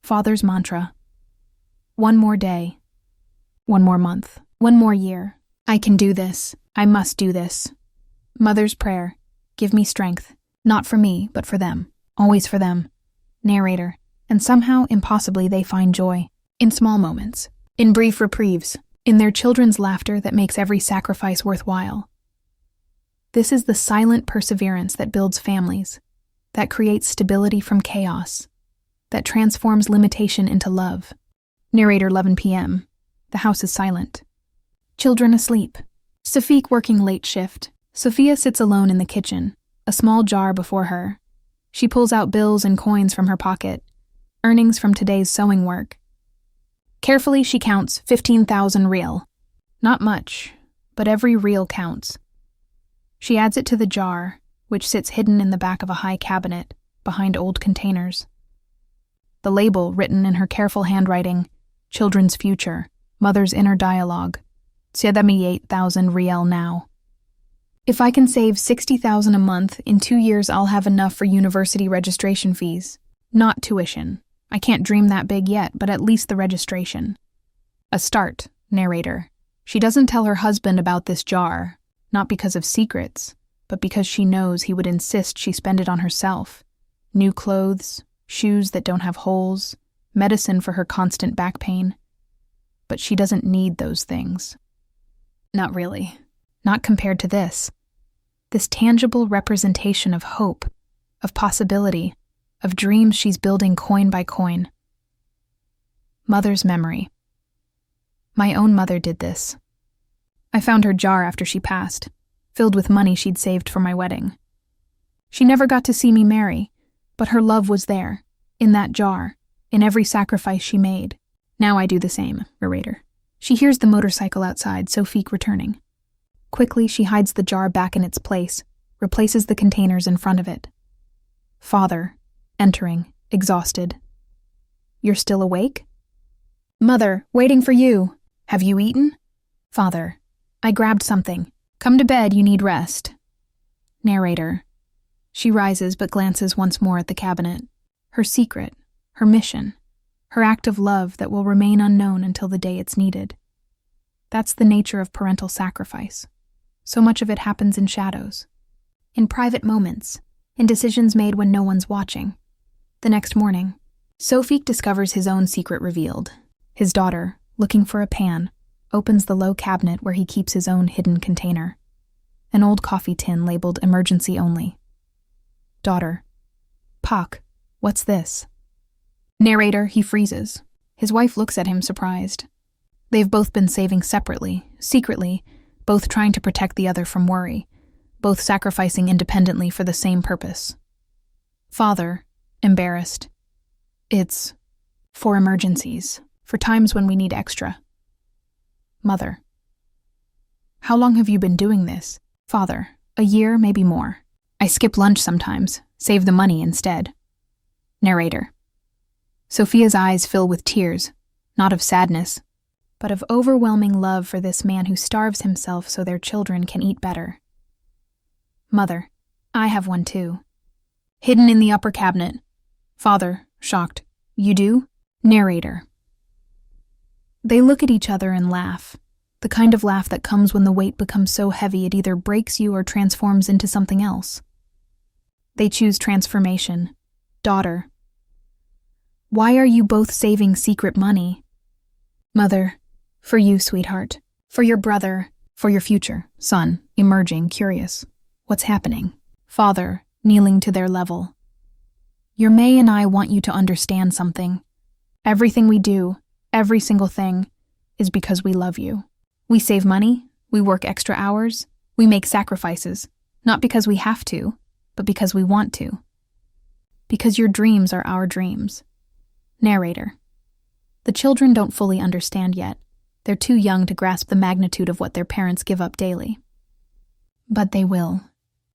Father's mantra. One more day. One more month. One more year. I can do this. I must do this. Mother's prayer. Give me strength. Not for me, but for them. Always for them. Narrator. And somehow, impossibly, they find joy. In small moments. In brief reprieves. In their children's laughter that makes every sacrifice worthwhile. This is the silent perseverance that builds families, that creates stability from chaos, that transforms limitation into love. Narrator 11 p.m. The house is silent. Children asleep. Safiq working late shift. Sophia sits alone in the kitchen, a small jar before her. She pulls out bills and coins from her pocket, earnings from today's sewing work. Carefully, she counts 15,000 real. Not much, but every real counts. She adds it to the jar, which sits hidden in the back of a high cabinet, behind old containers. The label, written in her careful handwriting, Children's Future, Mother's Inner Dialogue, 78,000 riel now. If I can save 60,000 a month, in 2 years I'll have enough for university registration fees. Not tuition. I can't dream that big yet, but at least the registration. A start, narrator. She doesn't tell her husband about this jar, not because of secrets, but because she knows he would insist she spend it on herself. New clothes, shoes that don't have holes, medicine for her constant back pain. But she doesn't need those things. Not really. Not compared to this. This tangible representation of hope, of possibility, of dreams she's building coin by coin. Mother's memory. My own mother did this. I found her jar after she passed, filled with money she'd saved for my wedding. She never got to see me marry, but her love was there, in that jar, in every sacrifice she made. Now I do the same, narrator. She hears the motorcycle outside, Sofiq returning. Quickly, she hides the jar back in its place, replaces the containers in front of it. Father, entering, exhausted. You're still awake? Mother, waiting for you. Have you eaten? Father, I grabbed something. Come to bed, you need rest. Narrator. She rises but glances once more at the cabinet. Her secret, her mission, her act of love that will remain unknown until the day it's needed. That's the nature of parental sacrifice. So much of it happens in shadows, in private moments, in decisions made when no one's watching. The next morning, Sofiq discovers his own secret revealed. His daughter, looking for a pan, opens the low cabinet where he keeps his own hidden container. An old coffee tin labeled emergency only. Daughter. Pak, what's this? Narrator, he freezes. His wife looks at him surprised. They've both been saving separately, secretly, both trying to protect the other from worry, both sacrificing independently for the same purpose. Father, embarrassed. It's for emergencies, for times when we need extra. Mother. How long have you been doing this? Father, a year, maybe more. I skip lunch sometimes, save the money instead. Narrator. Sophia's eyes fill with tears, not of sadness, but of overwhelming love for this man who starves himself so their children can eat better. Mother. I have one too. Hidden in the upper cabinet. Father, shocked. You do? Narrator. They look at each other and laugh, the kind of laugh that comes when the weight becomes so heavy it either breaks you or transforms into something else. They choose transformation. Daughter. Why are you both saving secret money? Mother. For you, sweetheart. For your brother. For your future. Son, emerging, curious. What's happening? Father, kneeling to their level. Your May and I want you to understand something. Everything we do, every single thing, is because we love you. We save money, we work extra hours, we make sacrifices, not because we have to, but because we want to. Because your dreams are our dreams. Narrator. The children don't fully understand yet. They're too young to grasp the magnitude of what their parents give up daily. But they will.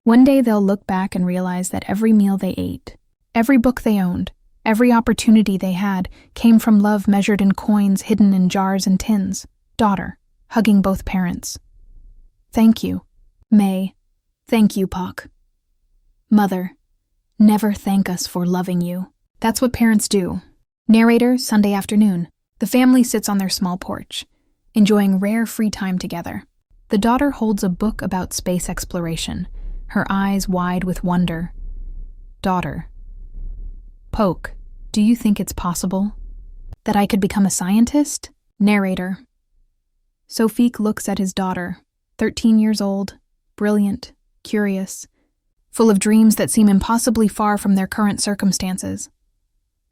One day they'll look back and realize that every meal they ate, every book they owned, every opportunity they had came from love measured in coins hidden in jars and tins. Daughter, hugging both parents. Thank you, May. Thank you, Pak. Mother, never thank us for loving you. That's what parents do. Narrator, Sunday afternoon. The family sits on their small porch. enjoying rare free time together. The daughter holds a book about space exploration, her eyes wide with wonder. Daughter. Poke, do you think it's possible that I could become a scientist? Narrator. Sofique looks at his daughter, 13 years old, brilliant, curious, full of dreams that seem impossibly far from their current circumstances.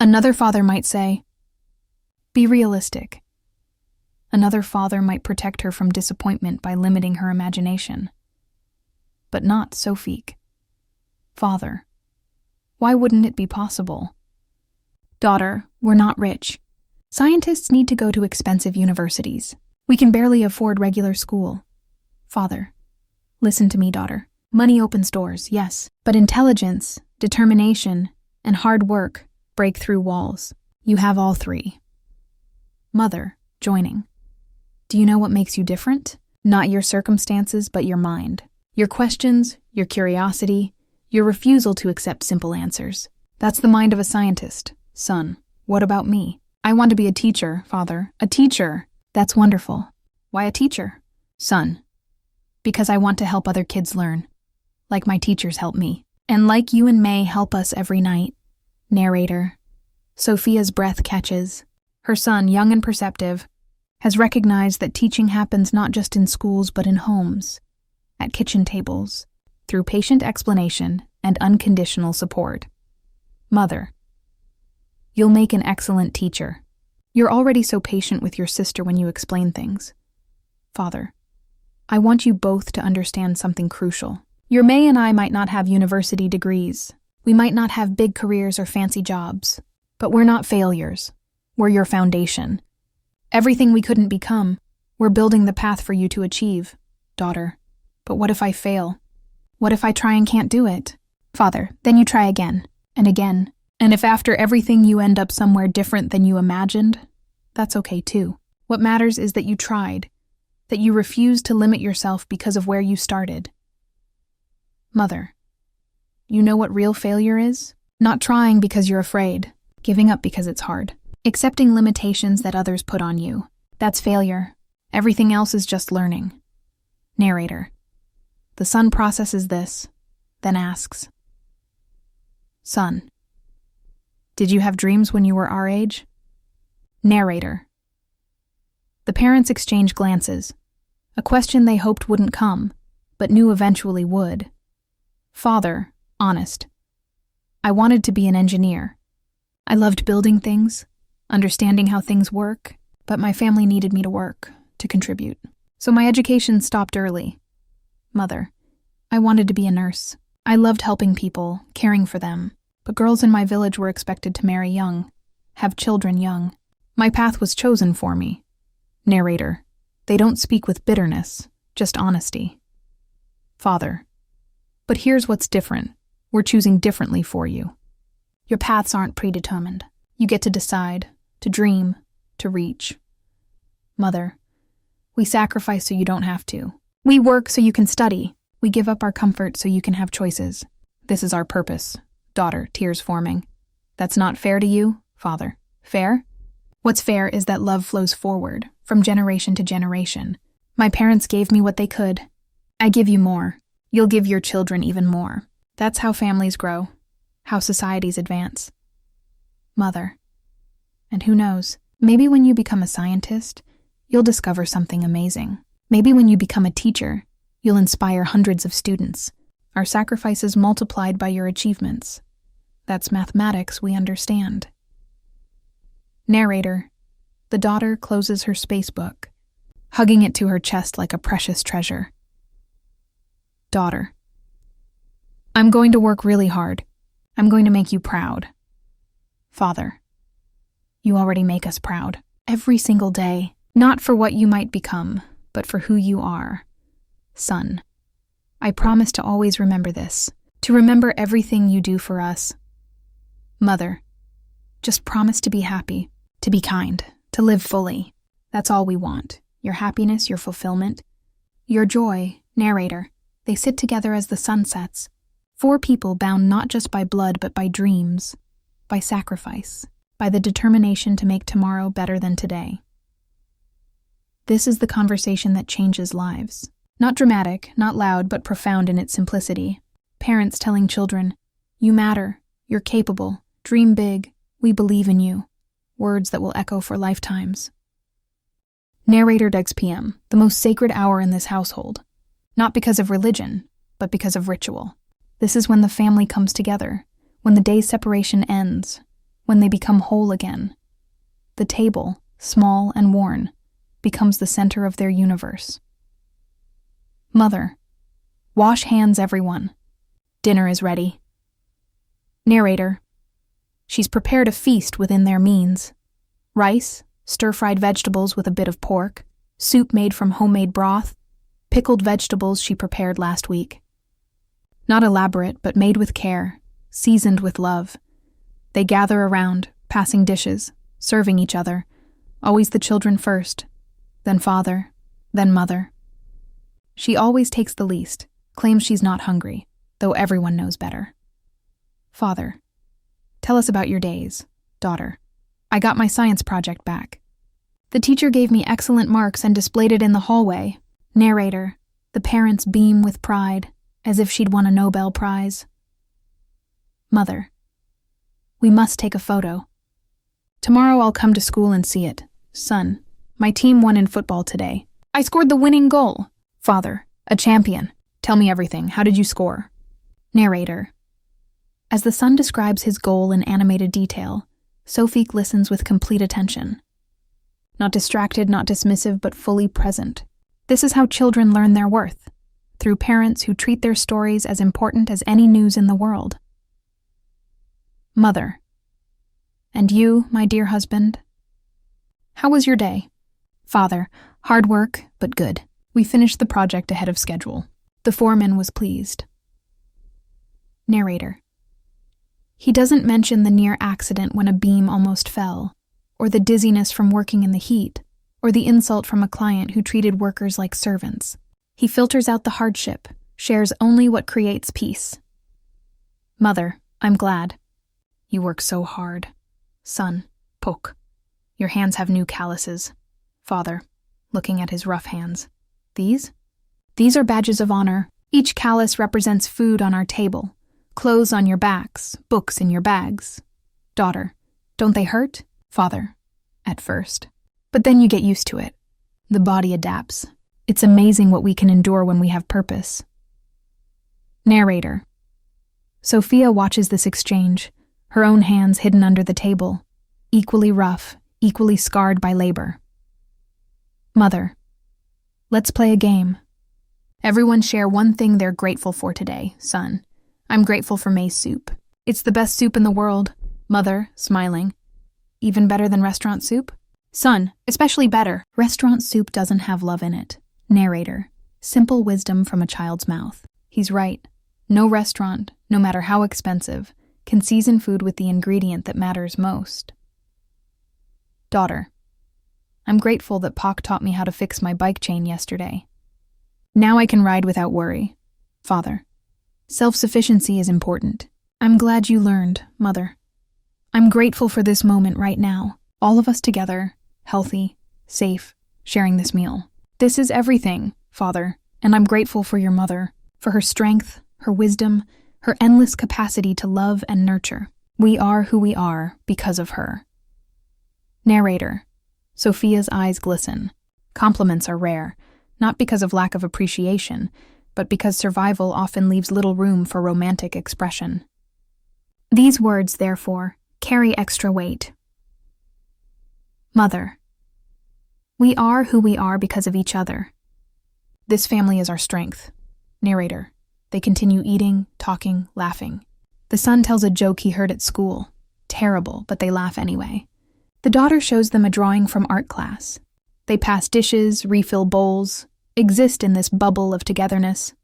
Another father might say, be realistic. Another father might protect her from disappointment by limiting her imagination. But not Sofique. Father, why wouldn't it be possible? Daughter, we're not rich. Scientists need to go to expensive universities. We can barely afford regular school. Father, listen to me, daughter. Money opens doors, yes, but intelligence, determination, and hard work break through walls. You have all three. Mother, joining. Do you know what makes you different? Not your circumstances, but your mind. Your questions, your curiosity, your refusal to accept simple answers. That's the mind of a scientist. Son, what about me? I want to be a teacher, father. A teacher. That's wonderful. Why a teacher? Son, because I want to help other kids learn. Like my teachers help me. And like you and May help us every night. Narrator. Sophia's breath catches. Her son, young and perceptive, has recognized that teaching happens not just in schools but in homes, at kitchen tables, through patient explanation and unconditional support. Mother. You'll make an excellent teacher. You're already so patient with your sister when you explain things. Father. I want you both to understand something crucial. Your May and I might not have university degrees. We might not have big careers or fancy jobs. But we're not failures. We're your foundation. Everything we couldn't become, we're building the path for you to achieve, daughter. But what if I fail? What if I try and can't do it? Father, then you try again, and again. And if after everything you end up somewhere different than you imagined, that's okay too. What matters is that you tried, that you refused to limit yourself because of where you started. Mother, you know what real failure is? Not trying because you're afraid, giving up because it's hard, accepting limitations that others put on you. That's failure. Everything else is just learning. Narrator. The son processes this, then asks, Son, did you have dreams when you were our age? Narrator. The parents exchange glances, a question they hoped wouldn't come, but knew eventually would. Father, honest. I wanted to be an engineer. I loved building things, understanding how things work, but my family needed me to work, to contribute. So my education stopped early. Mother, I wanted to be a nurse. I loved helping people, caring for them, but girls in my village were expected to marry young, have children young. My path was chosen for me. Narrator. They don't speak with bitterness, just honesty. Father. But here's what's different. We're choosing differently for you. Your paths aren't predetermined. You get to decide, to dream, to reach. Mother. We sacrifice so you don't have to. We work so you can study. We give up our comfort so you can have choices. This is our purpose. Daughter, tears forming. That's not fair to you, father. Fair? What's fair is that love flows forward, from generation to generation. My parents gave me what they could. I give you more. You'll give your children even more. That's how families grow, how societies advance. Mother. And who knows, maybe when you become a scientist, you'll discover something amazing. Maybe when you become a teacher, you'll inspire hundreds of students. Our sacrifices multiplied by your achievements. That's mathematics we understand. Narrator. The daughter closes her space book, hugging it to her chest like a precious treasure. Daughter. I'm going to work really hard. I'm going to make you proud. Father. You already make us proud. Every single day. Not for what you might become, but for who you are. Son. I promise to always remember this. To remember everything you do for us. Mother. Just promise to be happy, to be kind, to live fully. That's all we want. Your happiness, your fulfillment, your joy. Narrator. They sit together as the sun sets. 4 people bound not just by blood but by dreams, by sacrifice, by the determination to make tomorrow better than today. This is the conversation that changes lives. Not dramatic, not loud, but profound in its simplicity. Parents telling children, "You matter, you're capable, dream big, we believe in you." Words that will echo for lifetimes. Narrator Dex PM, the most sacred hour in this household. Not because of religion, but because of ritual. This is when the family comes together, when the day's separation ends, when they become whole again. The table, small and worn, becomes the center of their universe. Mother, wash hands, everyone. Dinner is ready. Narrator, she's prepared a feast within their means. Rice, stir-fried vegetables with a bit of pork, soup made from homemade broth, pickled vegetables she prepared last week. Not elaborate, but made with care, seasoned with love. They gather around, passing dishes, serving each other, always the children first, then father, then mother. She always takes the least, claims she's not hungry, though everyone knows better. Father, tell us about your days. Daughter, I got my science project back. The teacher gave me excellent marks and displayed it in the hallway. Narrator, the parents beam with pride, as if she'd won a Nobel Prize. Mother, we must take a photo. Tomorrow I'll come to school and see it. Son, my team won in football today. I scored the winning goal. Father, a champion. Tell me everything. How did you score? Narrator, as the son describes his goal in animated detail, Sophie listens with complete attention. Not distracted, not dismissive, but fully present. This is how children learn their worth, through parents who treat their stories as important as any news in the world. Mother, and you, my dear husband? How was your day? Father, hard work, but good. We finished the project ahead of schedule. The foreman was pleased. Narrator, he doesn't mention the near accident when a beam almost fell, or the dizziness from working in the heat, or the insult from a client who treated workers like servants. He filters out the hardship, shares only what creates peace. Mother, I'm glad. You work so hard. Son, poke. Your hands have new calluses. Father, looking at his rough hands. These? These are badges of honor. Each callus represents food on our table, clothes on your backs, books in your bags. Daughter, don't they hurt? Father, at first. But then you get used to it. The body adapts. It's amazing what we can endure when we have purpose. Narrator, Sophia watches this exchange, her own hands hidden under the table, equally rough, equally scarred by labor. Mother, let's play a game. Everyone share one thing they're grateful for today, son. I'm grateful for maize soup. It's the best soup in the world. Mother, smiling. Even better than restaurant soup? Son, especially better. Restaurant soup doesn't have love in it. Narrator, simple wisdom from a child's mouth. He's right. No restaurant, no matter how expensive, can season food with the ingredient that matters most. Daughter, I'm grateful that Pac taught me how to fix my bike chain yesterday. Now I can ride without worry. Father, self-sufficiency is important. I'm glad you learned, Mother. I'm grateful for this moment right now, all of us together, healthy, safe, sharing this meal. This is everything, Father, and I'm grateful for your mother, for her strength, her wisdom, her endless capacity to love and nurture. We are who we are because of her. Narrator, Sophia's eyes glisten. Compliments are rare, not because of lack of appreciation, but because survival often leaves little room for romantic expression. These words, therefore, carry extra weight. Mother, we are who we are because of each other. This family is our strength. Narrator, they continue eating, talking, laughing. The son tells a joke he heard at school. Terrible, but they laugh anyway. The daughter shows them a drawing from art class. They pass dishes, refill bowls, exist in this bubble of togetherness.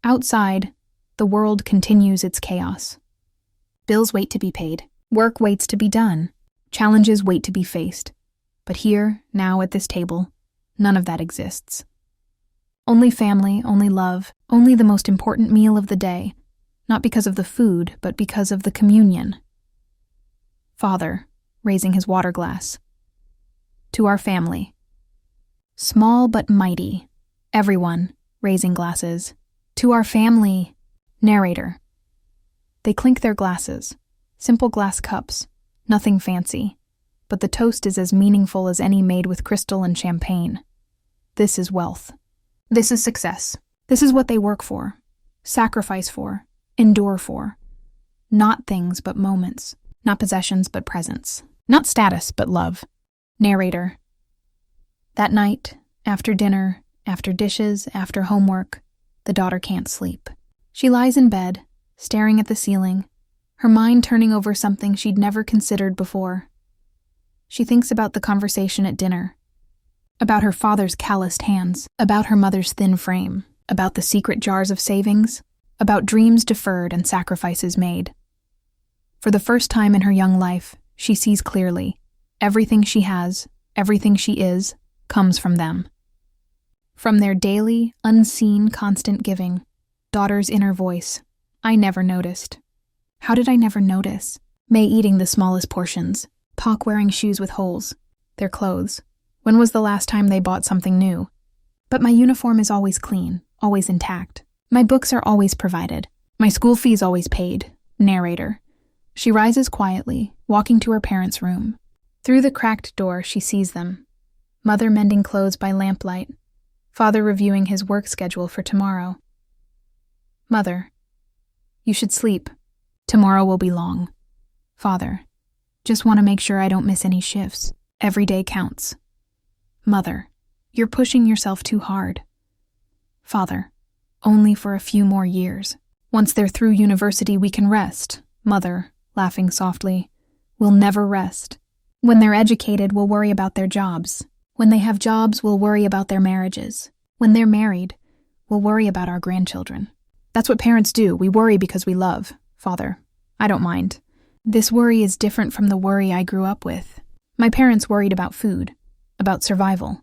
Outside, the world continues its chaos. Bills wait to be paid. Work waits to be done. Challenges wait to be faced. But here, now at this table, none of that exists. Only family, only love, only the most important meal of the day, not because of the food, but because of the communion. Father, raising his water glass. To our family. Small but mighty. Everyone, raising glasses. To our family. Narrator. They clink their glasses. Simple glass cups. Nothing fancy. But the toast is as meaningful as any made with crystal and champagne. This is wealth. This is success. This is what they work for, sacrifice for, endure for. Not things but moments. Not possessions but presence. Not status but love. Narrator. That night, after dinner, after dishes, after homework, the daughter can't sleep. She lies in bed, staring at the ceiling, her mind turning over something she'd never considered before. She thinks about the conversation at dinner, about her father's calloused hands, about her mother's thin frame, about the secret jars of savings, about dreams deferred and sacrifices made. For the first time in her young life, she sees clearly. Everything she has, everything she is, comes from them. From their daily, unseen, constant giving. Daughter's inner voice. I never noticed. How did I never notice? May eating the smallest portions. Talk wearing shoes with holes. Their clothes. When was the last time they bought something new? But my uniform is always clean, always intact. My books are always provided. My school fees always paid. Narrator. She rises quietly, walking to her parents' room. Through the cracked door, she sees them. Mother mending clothes by lamplight. Father reviewing his work schedule for tomorrow. Mother. You should sleep. Tomorrow will be long. Father. Just want to make sure I don't miss any shifts. Every day counts. Mother. You're pushing yourself too hard. Father. Only for a few more years. Once they're through university, we can rest. Mother, laughing softly. We'll never rest. When they're educated, we'll worry about their jobs. When they have jobs, we'll worry about their marriages. When they're married, we'll worry about our grandchildren. That's what parents do. We worry because we love. Father, I don't mind. This worry is different from the worry I grew up with. My parents worried about food, about survival.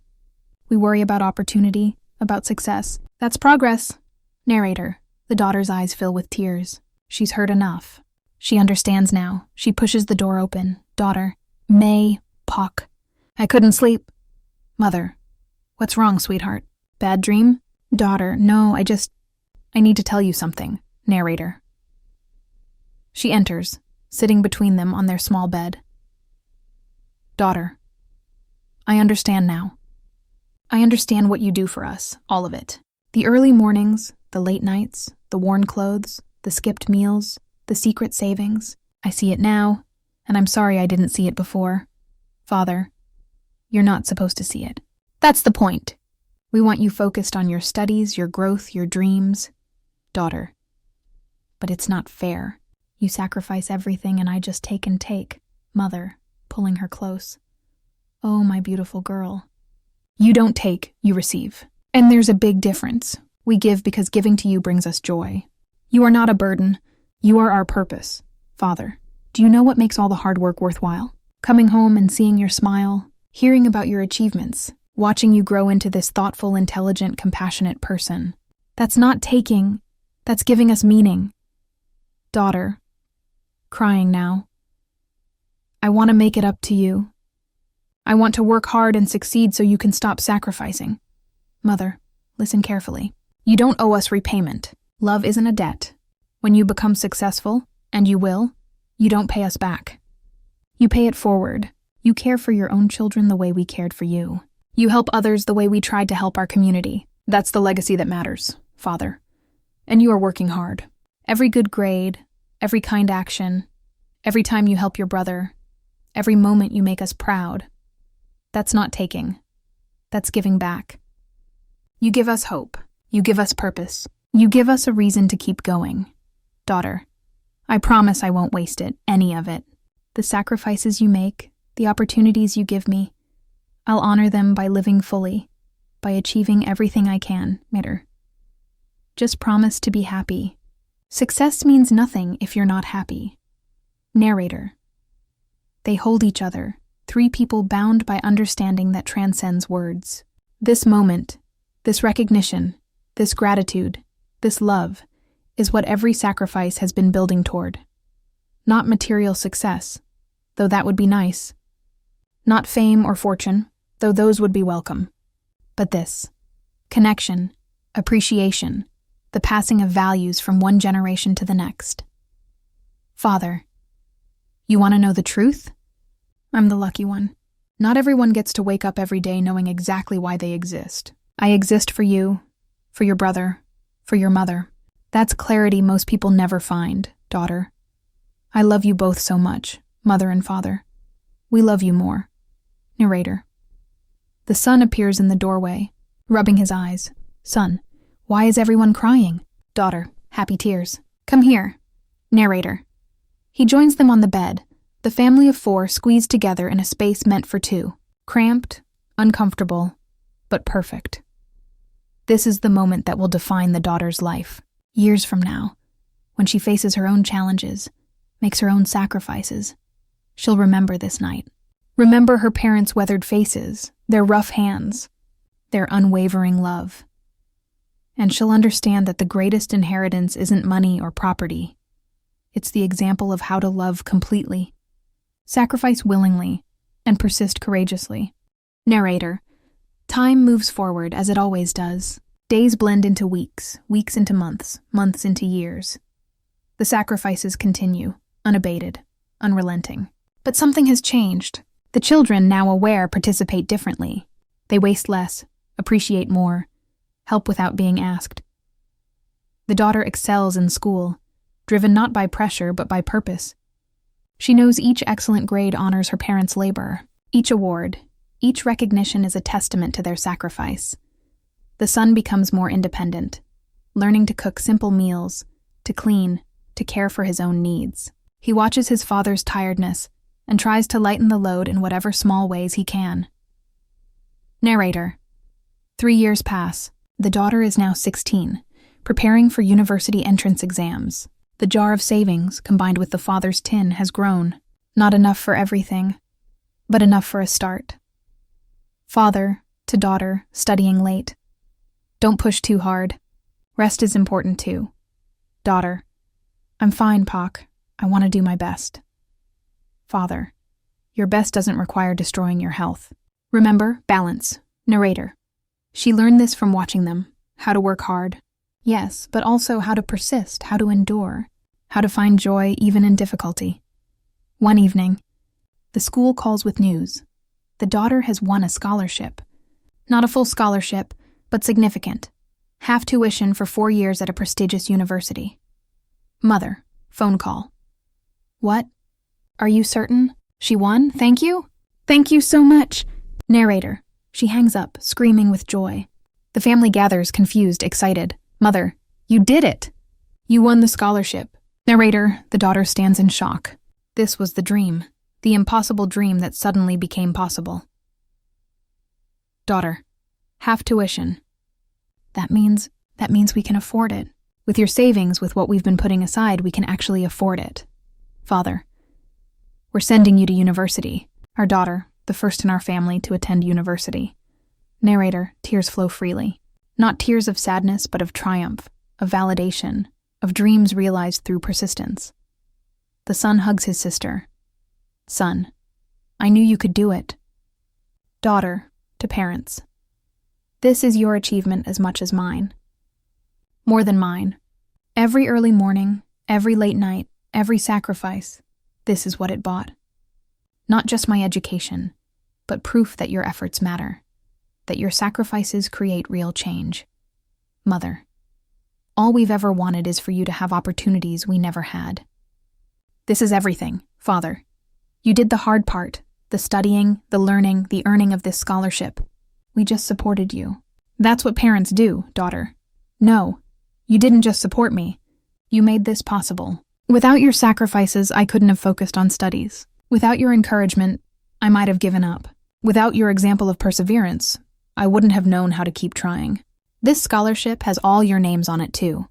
We worry about opportunity, about success. That's progress. Narrator. The daughter's eyes fill with tears. She's heard enough. She understands now. She pushes the door open. Daughter. May. Puck. I couldn't sleep. Mother. What's wrong, sweetheart? Bad dream? Daughter. No, I need to tell you something. Narrator. She enters, sitting between them on their small bed. Daughter. I understand now. I understand what you do for us, all of it. The early mornings, the late nights, the worn clothes, the skipped meals, the secret savings. I see it now, and I'm sorry I didn't see it before. Father, you're not supposed to see it. That's the point. We want you focused on your studies, your growth, your dreams. Daughter. But it's not fair. You sacrifice everything and I just take and take. Mother, pulling her close. Oh, my beautiful girl. You don't take, you receive. And there's a big difference. We give because giving to you brings us joy. You are not a burden. You are our purpose. Father, do you know what makes all the hard work worthwhile? Coming home and seeing your smile, hearing about your achievements, watching you grow into this thoughtful, intelligent, compassionate person. That's not taking, that's giving us meaning. Daughter, crying now. I want to make it up to you. I want to work hard and succeed so you can stop sacrificing. Mother, listen carefully. You don't owe us repayment. Love isn't a debt. When you become successful, and you will, you don't pay us back. You pay it forward. You care for your own children the way we cared for you. You help others the way we tried to help our community. That's the legacy that matters, Father. And you are working hard. Every good grade, every kind action, every time you help your brother, every moment you make us proud. That's not taking. That's giving back. You give us hope. You give us purpose. You give us a reason to keep going. Daughter, I promise I won't waste it, any of it. The sacrifices you make, the opportunities you give me, I'll honor them by living fully, by achieving everything I can, Mitter. Just promise to be happy. Success means nothing if you're not happy. Narrator. They hold each other, three people bound by understanding that transcends words. This moment, this recognition, this gratitude, this love, is what every sacrifice has been building toward. Not material success, though that would be nice. Not fame or fortune, though those would be welcome. but this: connection, appreciation, the passing of values from one generation to the next. Father, you want to know the truth? I'm the lucky one. Not everyone gets to wake up every day knowing exactly why they exist. I exist for you, for your brother, for your mother. That's clarity most people never find, daughter. I love you both so much, mother and father. We love you more. Narrator. The son appears in the doorway, rubbing his eyes. Son, why is everyone crying? Daughter, happy tears. Come here. Narrator. He joins them on the bed, the family of 4 squeezed together in a space meant for 2. Cramped, uncomfortable, but perfect. This is the moment that will define the daughter's life. Years from now, when she faces her own challenges, makes her own sacrifices, she'll remember this night. Remember her parents' weathered faces, their rough hands, their unwavering love. And she'll understand that the greatest inheritance isn't money or property. It's the example of how to love completely, sacrifice willingly, and persist courageously. Narrator. Time moves forward as it always does. Days blend into weeks, weeks into months, months into years. The sacrifices continue, unabated, unrelenting. But something has changed. The children, now aware, participate differently. They waste less, appreciate more, help without being asked. The daughter excels in school, driven not by pressure but by purpose. She knows each excellent grade honors her parents' labor. Each award, each recognition is a testament to their sacrifice. The son becomes more independent, learning to cook simple meals, to clean, to care for his own needs. He watches his father's tiredness and tries to lighten the load in whatever small ways he can. Narrator. 3 years pass. The daughter is now 16, preparing for university entrance exams. The jar of savings, combined with the father's tin, has grown. Not enough for everything, but enough for a start. Father to daughter, studying late. Don't push too hard. Rest is important too. Daughter. I'm fine, Poc. I want to do my best. Father. Your best doesn't require destroying your health. Remember, balance. Narrator. She learned this from watching them. How to work hard. Yes, but also how to persist, how to endure, how to find joy even in difficulty. One evening, the school calls with news. The daughter has won a scholarship. Not a full scholarship, but significant. Half tuition for 4 years at a prestigious university. Mother, phone call. What? Are you certain? She won? Thank you? Thank you so much. Narrator. She hangs up, screaming with joy. The family gathers, confused, excited. Mother, you did it! You won the scholarship. Narrator, the daughter stands in shock. This was the dream, the impossible dream that suddenly became possible. Daughter, half tuition. That means we can afford it. With your savings, with what we've been putting aside, we can actually afford it. Father, we're sending you to university. Our daughter, the first in our family to attend university. Narrator, tears flow freely. Not tears of sadness, but of triumph, of validation, of dreams realized through persistence. The son hugs his sister. Son, I knew you could do it. Daughter, to parents. This is your achievement as much as mine. More than mine. Every early morning, every late night, every sacrifice, this is what it bought. Not just my education, but proof that your efforts matter. That your sacrifices create real change. Mother, all we've ever wanted is for you to have opportunities we never had. This is everything, Father. You did the hard part, the studying, the learning, the earning of this scholarship. We just supported you. That's what parents do, daughter. No, you didn't just support me. You made this possible. Without your sacrifices, I couldn't have focused on studies. Without your encouragement, I might have given up. Without your example of perseverance, I wouldn't have known how to keep trying. This scholarship has all your names on it, too.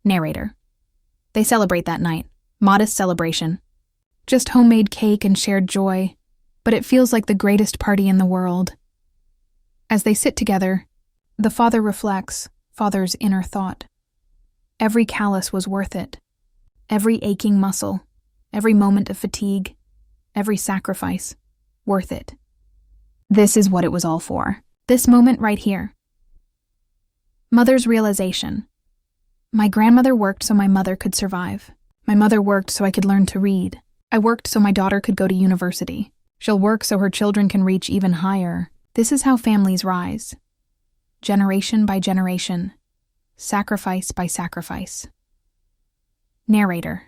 Narrator. They celebrate that night. Modest celebration. Just homemade cake and shared joy, but it feels like the greatest party in the world. As they sit together, the father reflects, father's inner thought. Every callus was worth it. Every aching muscle, every moment of fatigue, every sacrifice, worth it. This is what it was all for. This moment right here. Mother's realization. My grandmother worked so my mother could survive. My mother worked so I could learn to read. I worked so my daughter could go to university. She'll work so her children can reach even higher. This is how families rise. Generation by generation. Sacrifice by sacrifice. Narrator.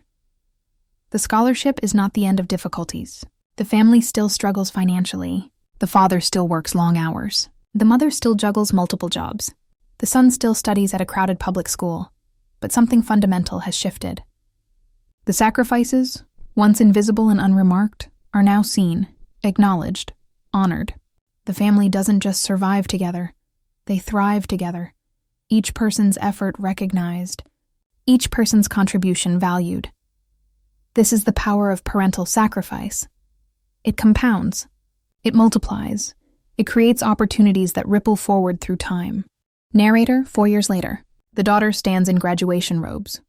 The scholarship is not the end of difficulties. The family still struggles financially. The father still works long hours. The mother still juggles multiple jobs. The son still studies at a crowded public school. But something fundamental has shifted. The sacrifices, once invisible and unremarked, are now seen, acknowledged, honored. The family doesn't just survive together. They thrive together. Each person's effort recognized. Each person's contribution valued. This is the power of parental sacrifice. It compounds. It multiplies. It creates opportunities that ripple forward through time. Narrator, 4 years later. The daughter stands in graduation robes.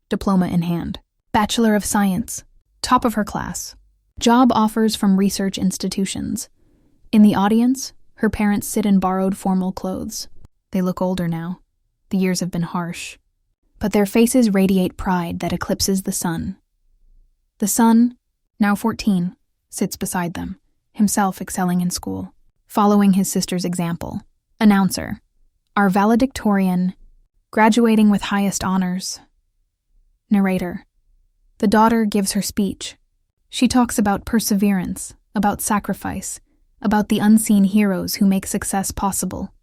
Diploma in hand. Bachelor of Science. Top of her class. Job offers from research institutions. In the audience, her parents sit in borrowed formal clothes. They look older now. The years have been harsh. But their faces radiate pride that eclipses the sun. The son, now 14, sits beside them, himself excelling in school, following his sister's example. Announcer. Our valedictorian, graduating with highest honors. Narrator. The daughter gives her speech. She talks about perseverance, about sacrifice, about the unseen heroes who make success possible.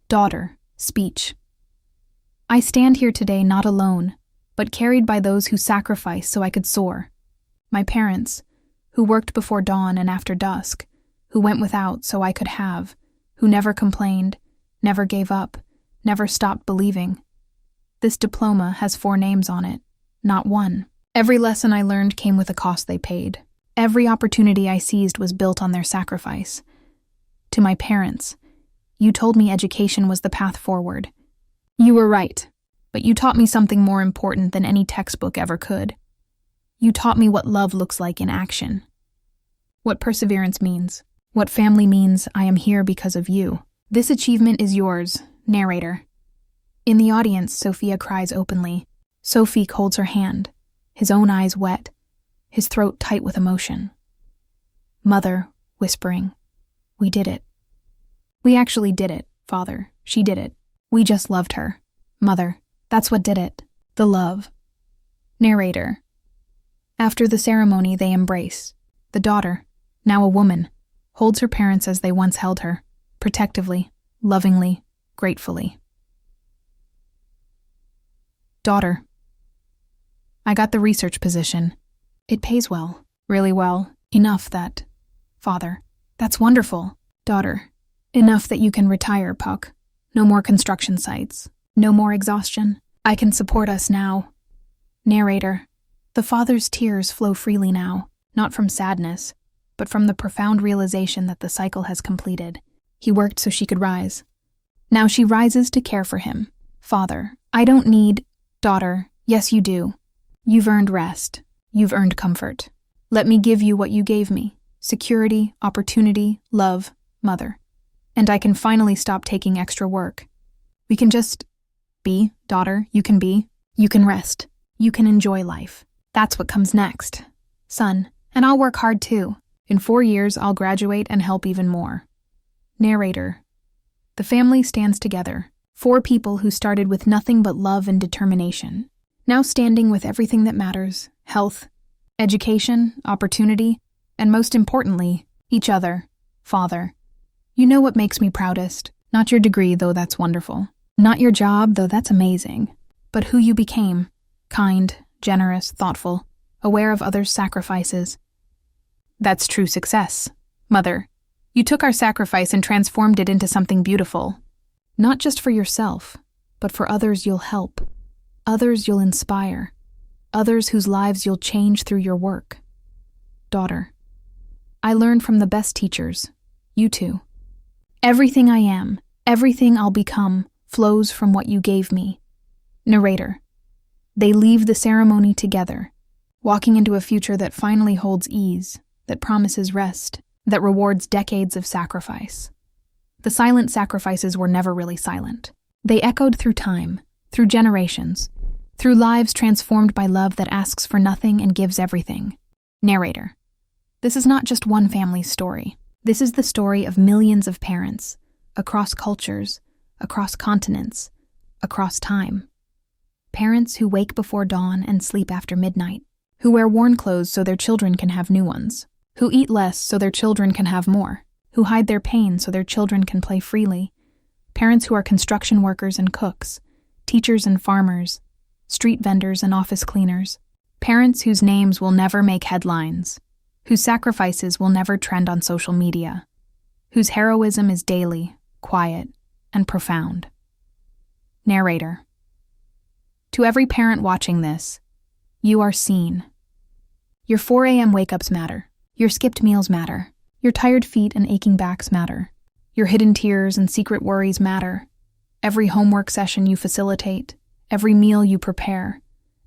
Daughter. Speech. I stand here today not alone, but carried by those who sacrificed so I could soar. My parents, who worked before dawn and after dusk, who went without so I could have, who never complained, never gave up, never stopped believing. This diploma has 4 names on it, not one. Every lesson I learned came with a cost they paid. Every opportunity I seized was built on their sacrifice. To my parents, you told me education was the path forward. You were right, but you taught me something more important than any textbook ever could. You taught me what love looks like in action. What perseverance means. What family means. I am here because of you. This achievement is yours, narrator. In the audience, Sophia cries openly. Sophie holds her hand, his own eyes wet, his throat tight with emotion. Mother, whispering, we did it. We actually did it, Father. She did it. We just loved her. Mother, that's what did it. The love. Narrator. After the ceremony, they embrace. The daughter, now a woman, holds her parents as they once held her, protectively, lovingly, gratefully. Daughter. I got the research position. It pays well, really well, enough that... Father. That's wonderful. Daughter. Enough that you can retire, Puck. No more construction sites. No more exhaustion. I can support us now. Narrator. The father's tears flow freely now, not from sadness, but from the profound realization that the cycle has completed. He worked so she could rise. Now she rises to care for him. Father, I don't need... Daughter, yes you do. You've earned rest. You've earned comfort. Let me give you what you gave me. Security, opportunity, love, mother. And I can finally stop taking extra work. We can just be, daughter, you can be. You can rest. You can enjoy life. That's what comes next. Son, and I'll work hard too. In 4 years, I'll graduate and help even more. Narrator. The family stands together. 4 people who started with nothing but love and determination. Now standing with everything that matters. Health, education, opportunity, and most importantly, each other. Father. You know what makes me proudest? Not your degree, though that's wonderful. Not your job, though that's amazing. But who you became. Kind, generous, thoughtful, aware of others' sacrifices. That's true success. Mother, you took our sacrifice and transformed it into something beautiful. Not just for yourself, but for others you'll help. Others you'll inspire. Others whose lives you'll change through your work. Daughter, I learned from the best teachers. You too. Everything I am, everything I'll become, flows from what you gave me. Narrator. They leave the ceremony together, walking into a future that finally holds ease, that promises rest, that rewards decades of sacrifice. The silent sacrifices were never really silent. They echoed through time, through generations, through lives transformed by love that asks for nothing and gives everything. Narrator. This is not just one family's story. This is the story of millions of parents, across cultures, across continents, across time. Parents who wake before dawn and sleep after midnight, who wear worn clothes so their children can have new ones, who eat less so their children can have more, who hide their pain so their children can play freely, parents who are construction workers and cooks, teachers and farmers, street vendors and office cleaners, parents whose names will never make headlines, whose sacrifices will never trend on social media, whose heroism is daily, quiet, and profound. Narrator. To every parent watching this, you are seen. Your 4 a.m. wake-ups matter. Your skipped meals matter. Your tired feet and aching backs matter. Your hidden tears and secret worries matter. Every homework session you facilitate, every meal you prepare,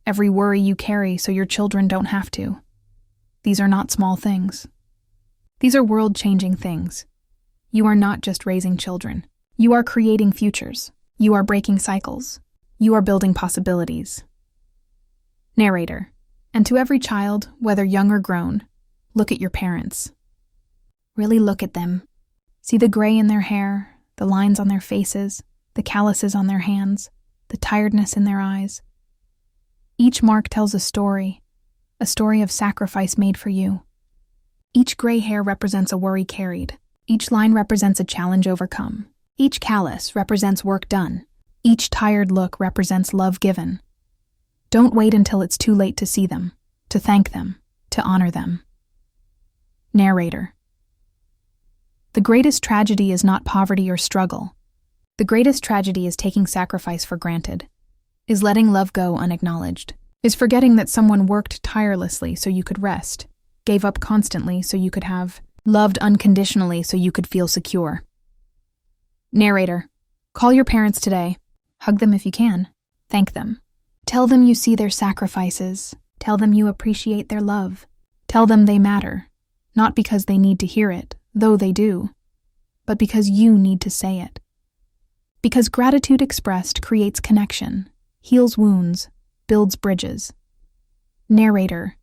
every worry you carry so your children don't have to. These are not small things. These are world-changing things. You are not just raising children. You are creating futures. You are breaking cycles. You are building possibilities. Narrator. And to every child, whether young or grown, look at your parents. Really look at them. See the gray in their hair, the lines on their faces, the calluses on their hands, the tiredness in their eyes. Each mark tells a story of sacrifice made for you. Each gray hair represents a worry carried. Each line represents a challenge overcome. Each callus represents work done. Each tired look represents love given. Don't wait until it's too late to see them, to thank them, to honor them. Narrator. The greatest tragedy is not poverty or struggle. The greatest tragedy is taking sacrifice for granted, is letting love go unacknowledged, is forgetting that someone worked tirelessly so you could rest, gave up constantly so you could have, loved unconditionally so you could feel secure. Narrator. Call your parents today. Hug them if you can. Thank them. Tell them you see their sacrifices. Tell them you appreciate their love. Tell them they matter, not because they need to hear it, though they do, but because you need to say it. Because gratitude expressed creates connection, heals wounds, builds bridges. Narrator.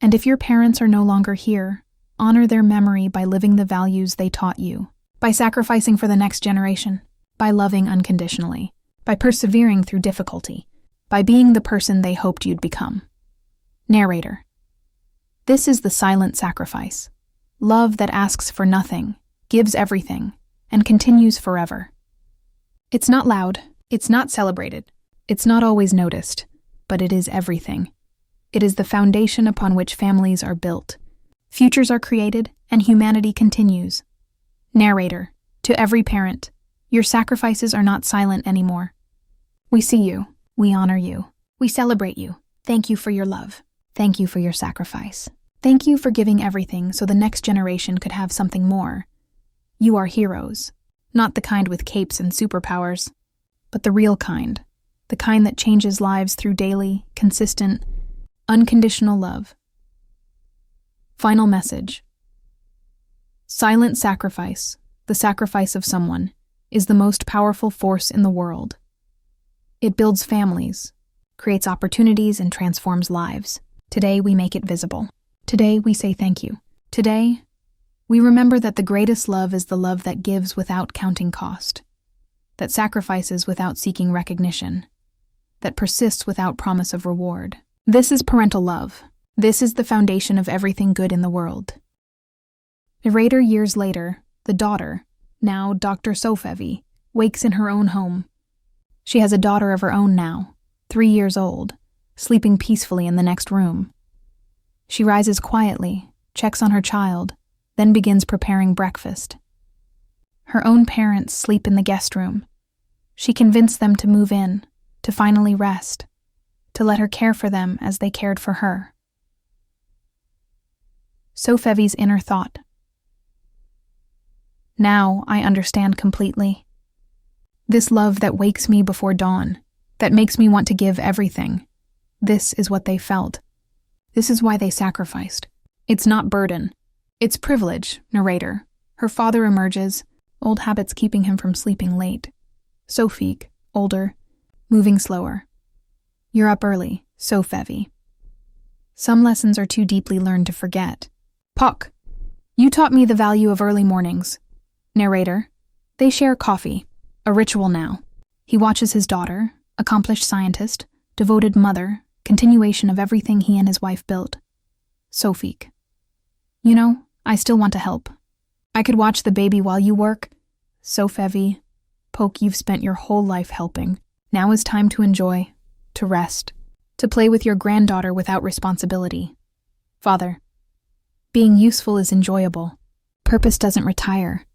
And if your parents are no longer here, honor their memory by living the values they taught you, by sacrificing for the next generation, by loving unconditionally, by persevering through difficulty, by being the person they hoped you'd become. Narrator. This is the silent sacrifice. Love that asks for nothing, gives everything, and continues forever. It's not loud, it's not celebrated, it's not always noticed, but it is everything. It is the foundation upon which families are built, futures are created, and humanity continues. Narrator. To every parent, your sacrifices are not silent anymore. We see you. We honor you. We celebrate you. Thank you for your love. Thank you for your sacrifice. Thank you for giving everything so the next generation could have something more. You are heroes. Not the kind with capes and superpowers, but the real kind. The kind that changes lives through daily, consistent, unconditional love. Final message. Silent sacrifice, the sacrifice of someone, is the most powerful force in the world. It builds families, creates opportunities, and transforms lives. Today, we make it visible. Today, we say thank you. Today, we remember that the greatest love is the love that gives without counting cost, that sacrifices without seeking recognition, that persists without promise of reward. This is parental love. This is the foundation of everything good in the world. Narrator. Years later, the daughter, now Dr. Sofevi, wakes in her own home. She has a daughter of her own now, 3 years old, sleeping peacefully in the next room. She rises quietly, checks on her child, then begins preparing breakfast. Her own parents sleep in the guest room. She convinced them to move in, to finally rest, to let her care for them as they cared for her. Sofevi's inner thought. Now I understand completely. This love that wakes me before dawn, that makes me want to give everything. This is what they felt. This is why they sacrificed. It's not burden. It's privilege, narrator. Her father emerges, old habits keeping him from sleeping late. Sofik, older, moving slower. You're up early, so Fevi. Some lessons are too deeply learned to forget. Puck, you taught me the value of early mornings. Narrator, they share coffee, a ritual now. He watches his daughter, accomplished scientist, devoted mother, continuation of everything he and his wife built. Sofik, you know, I still want to help. I could watch the baby while you work. So Fevi, Poke, you've spent your whole life helping. Now is time to enjoy, to rest, to play with your granddaughter without responsibility. Father, being useful is enjoyable. Purpose doesn't retire.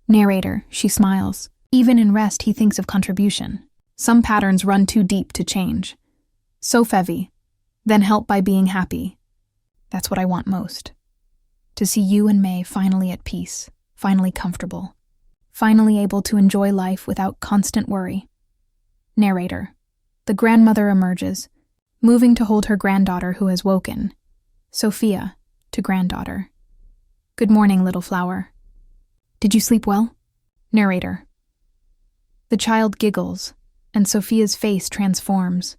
Narrator, she smiles. Even in rest, he thinks of contribution. Some patterns run too deep to change. So Fevi, then help by being happy. That's what I want most. To see you and May finally at peace, finally comfortable, finally able to enjoy life without constant worry. Narrator, the grandmother emerges, moving to hold her granddaughter who has woken. Sophia, to granddaughter. Good morning, little flower. Did you sleep well? Narrator. The child giggles, and Sophia's face transforms,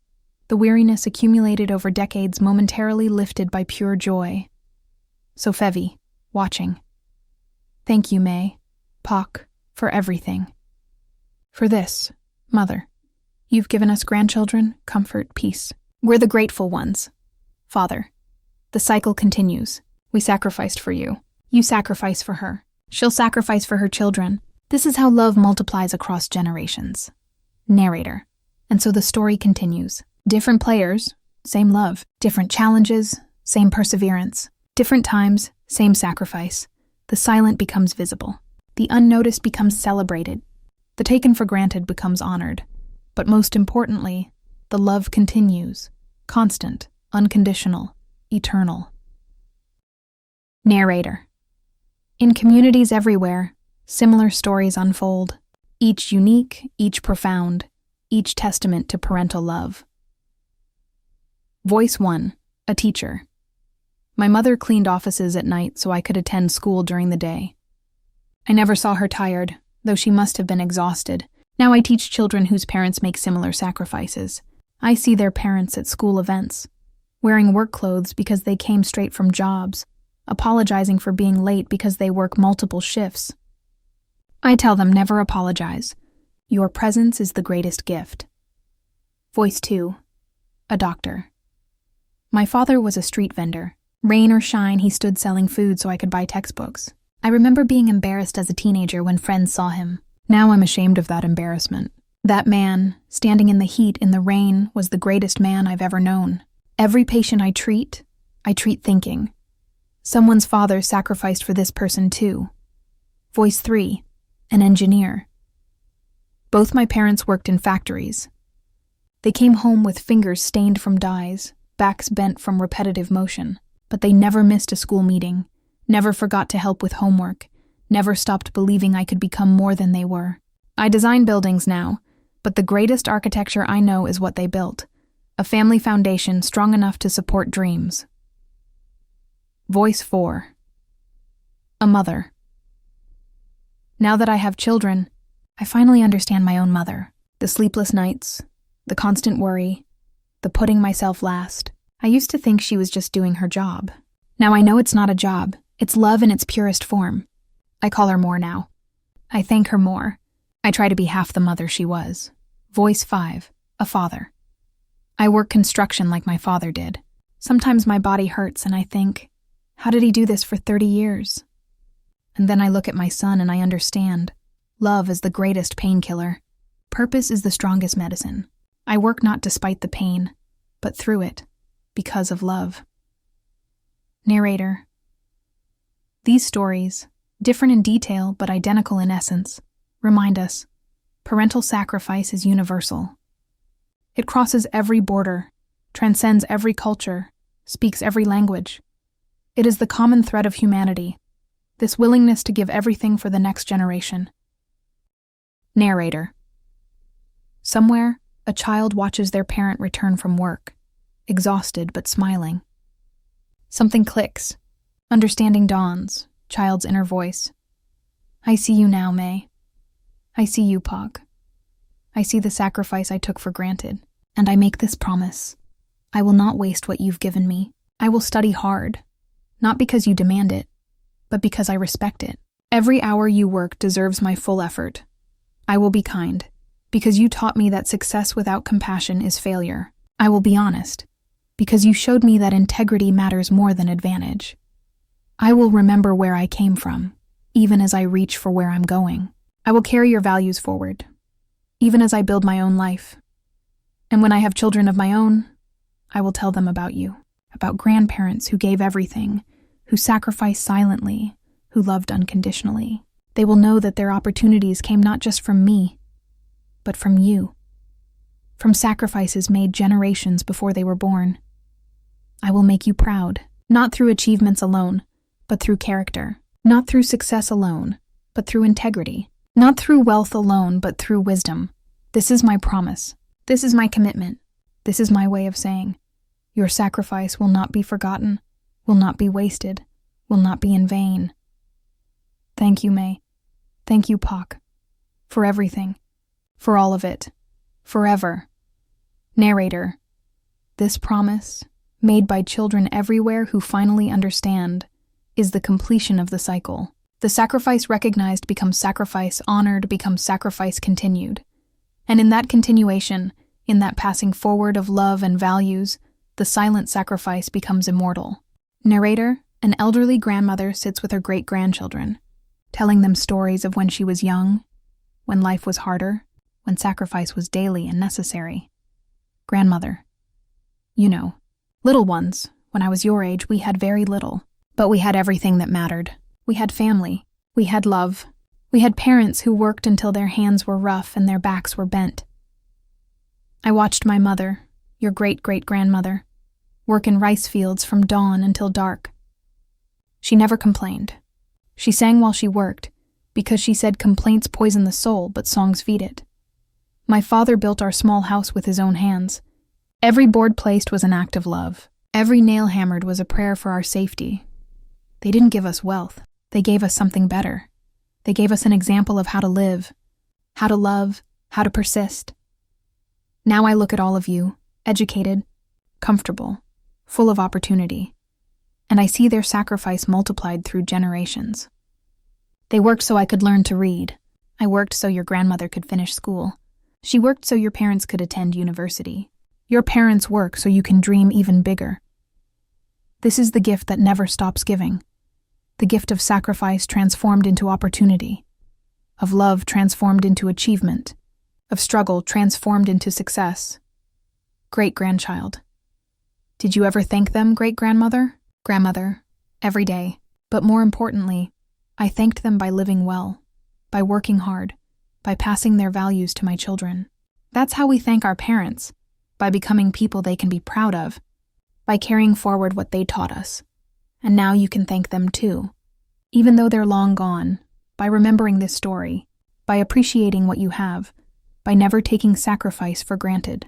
the weariness accumulated over decades momentarily lifted by pure joy. So Fevi, watching. Thank you, May, Pock, for everything. For this, Mother. You've given us grandchildren, comfort, peace. We're the grateful ones. Father. The cycle continues. We sacrificed for you. You sacrifice for her. She'll sacrifice for her children. This is how love multiplies across generations. Narrator. And so the story continues. Different players, same love. Different challenges, same perseverance. Different times, same sacrifice. The silent becomes visible. The unnoticed becomes celebrated. The taken for granted becomes honored. But most importantly, the love continues. Constant, unconditional, eternal. Narrator. In communities everywhere, similar stories unfold. Each unique, each profound, each testament to parental love. Voice 1, a teacher. My mother cleaned offices at night so I could attend school during the day. I never saw her tired, though she must have been exhausted. Now I teach children whose parents make similar sacrifices. I see their parents at school events, wearing work clothes because they came straight from jobs, apologizing for being late because they work multiple shifts. I tell them never apologize. Your presence is the greatest gift. Voice 2, a doctor. My father was a street vendor. Rain or shine, he stood selling food so I could buy textbooks. I remember being embarrassed as a teenager when friends saw him. Now I'm ashamed of that embarrassment. That man, standing in the heat, in the rain, was the greatest man I've ever known. Every patient I treat thinking. Someone's father sacrificed for this person too. Voice 3, an engineer. Both my parents worked in factories. They came home with fingers stained from dyes, backs bent from repetitive motion, but they never missed a school meeting, never forgot to help with homework, never stopped believing I could become more than they were. I design buildings now, but the greatest architecture I know is what they built, a family foundation strong enough to support dreams. Voice 4, a mother. Now that I have children, I finally understand my own mother. The sleepless nights, the constant worry, the putting myself last. I used to think she was just doing her job. Now I know it's not a job, it's love in its purest form. I call her more now. I thank her more. I try to be half the mother she was. Voice 5, a father. I work construction like my father did. Sometimes my body hurts and I think, how did he do this for 30 years? And then I look at my son and I understand. Love is the greatest painkiller. Purpose is the strongest medicine. I work not despite the pain, but through it, because of love. Narrator. These stories, different in detail but identical in essence, remind us parental sacrifice is universal. It crosses every border, transcends every culture, speaks every language. It is the common thread of humanity, this willingness to give everything for the next generation. Narrator. Somewhere, a child watches their parent return from work, exhausted but smiling. Something clicks. Understanding dawns, child's inner voice. I see you now, May. I see you, Pog. I see the sacrifice I took for granted, and I make this promise. I will not waste what you've given me. I will study hard, not because you demand it, but because I respect it. Every hour you work deserves my full effort. I will be kind, because you taught me that success without compassion is failure. I will be honest, because you showed me that integrity matters more than advantage. I will remember where I came from, even as I reach for where I'm going. I will carry your values forward, even as I build my own life. And when I have children of my own, I will tell them about you, about grandparents who gave everything, who sacrificed silently, who loved unconditionally. They will know that their opportunities came not just from me, but from you, from sacrifices made generations before they were born. I will make you proud, not through achievements alone, but through character, not through success alone, but through integrity, not through wealth alone, but through wisdom. This is my promise. This is my commitment. This is my way of saying, your sacrifice will not be forgotten, will not be wasted, will not be in vain. Thank you, May. Thank you, Pock. For everything. For all of it. Forever. Narrator. This promise, made by children everywhere who finally understand, is the completion of the cycle. The sacrifice recognized becomes sacrifice honored, becomes sacrifice continued. And in that continuation, in that passing forward of love and values, the silent sacrifice becomes immortal. Narrator, an elderly grandmother sits with her great-grandchildren, telling them stories of when she was young, when life was harder, when sacrifice was daily and necessary. Grandmother. You know, little ones, when I was your age, we had very little, but we had everything that mattered. We had family. We had love. We had parents who worked until their hands were rough and their backs were bent. I watched my mother, your great-great-grandmother, work in rice fields from dawn until dark. She never complained. She sang while she worked, because she said complaints poison the soul, but songs feed it. My father built our small house with his own hands. Every board placed was an act of love. Every nail hammered was a prayer for our safety. They didn't give us wealth. They gave us something better. They gave us an example of how to live, how to love, how to persist. Now I look at all of you, educated, comfortable, full of opportunity, and I see their sacrifice multiplied through generations. They worked so I could learn to read. I worked so your grandmother could finish school. She worked so your parents could attend university. Your parents work so you can dream even bigger. This is the gift that never stops giving. The gift of sacrifice transformed into opportunity, of love transformed into achievement, of struggle transformed into success. Great-grandchild. Did you ever thank them, great-grandmother? Grandmother, every day. But more importantly, I thanked them by living well, by working hard, by passing their values to my children. That's how we thank our parents, by becoming people they can be proud of, by carrying forward what they taught us. And now you can thank them too, even though they're long gone, by remembering this story, by appreciating what you have, by never taking sacrifice for granted.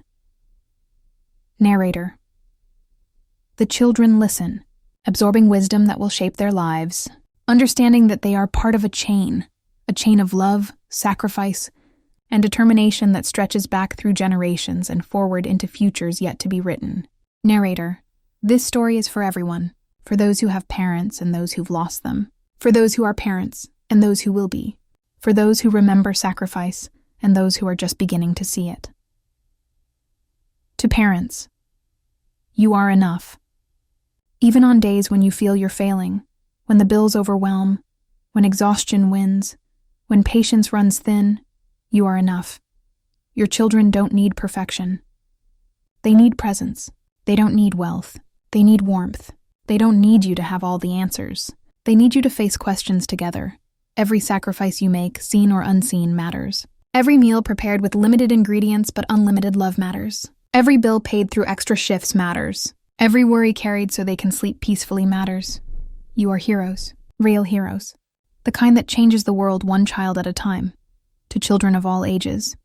Narrator. The children listen, absorbing wisdom that will shape their lives, understanding that they are part of a chain of love, sacrifice, and determination that stretches back through generations and forward into futures yet to be written. Narrator. This story is for everyone, for those who have parents and those who've lost them, for those who are parents and those who will be, for those who remember sacrifice and those who are just beginning to see it. To parents. You are enough. Even on days when you feel you're failing, when the bills overwhelm, when exhaustion wins, when patience runs thin, you are enough. Your children don't need perfection. They need presence. They don't need wealth. They need warmth. They don't need you to have all the answers. They need you to face questions together. Every sacrifice you make, seen or unseen, matters. Every meal prepared with limited ingredients but unlimited love matters. Every bill paid through extra shifts matters. Every worry carried so they can sleep peacefully matters. You are heroes, real heroes, the kind that changes the world one child at a time, to children of all ages.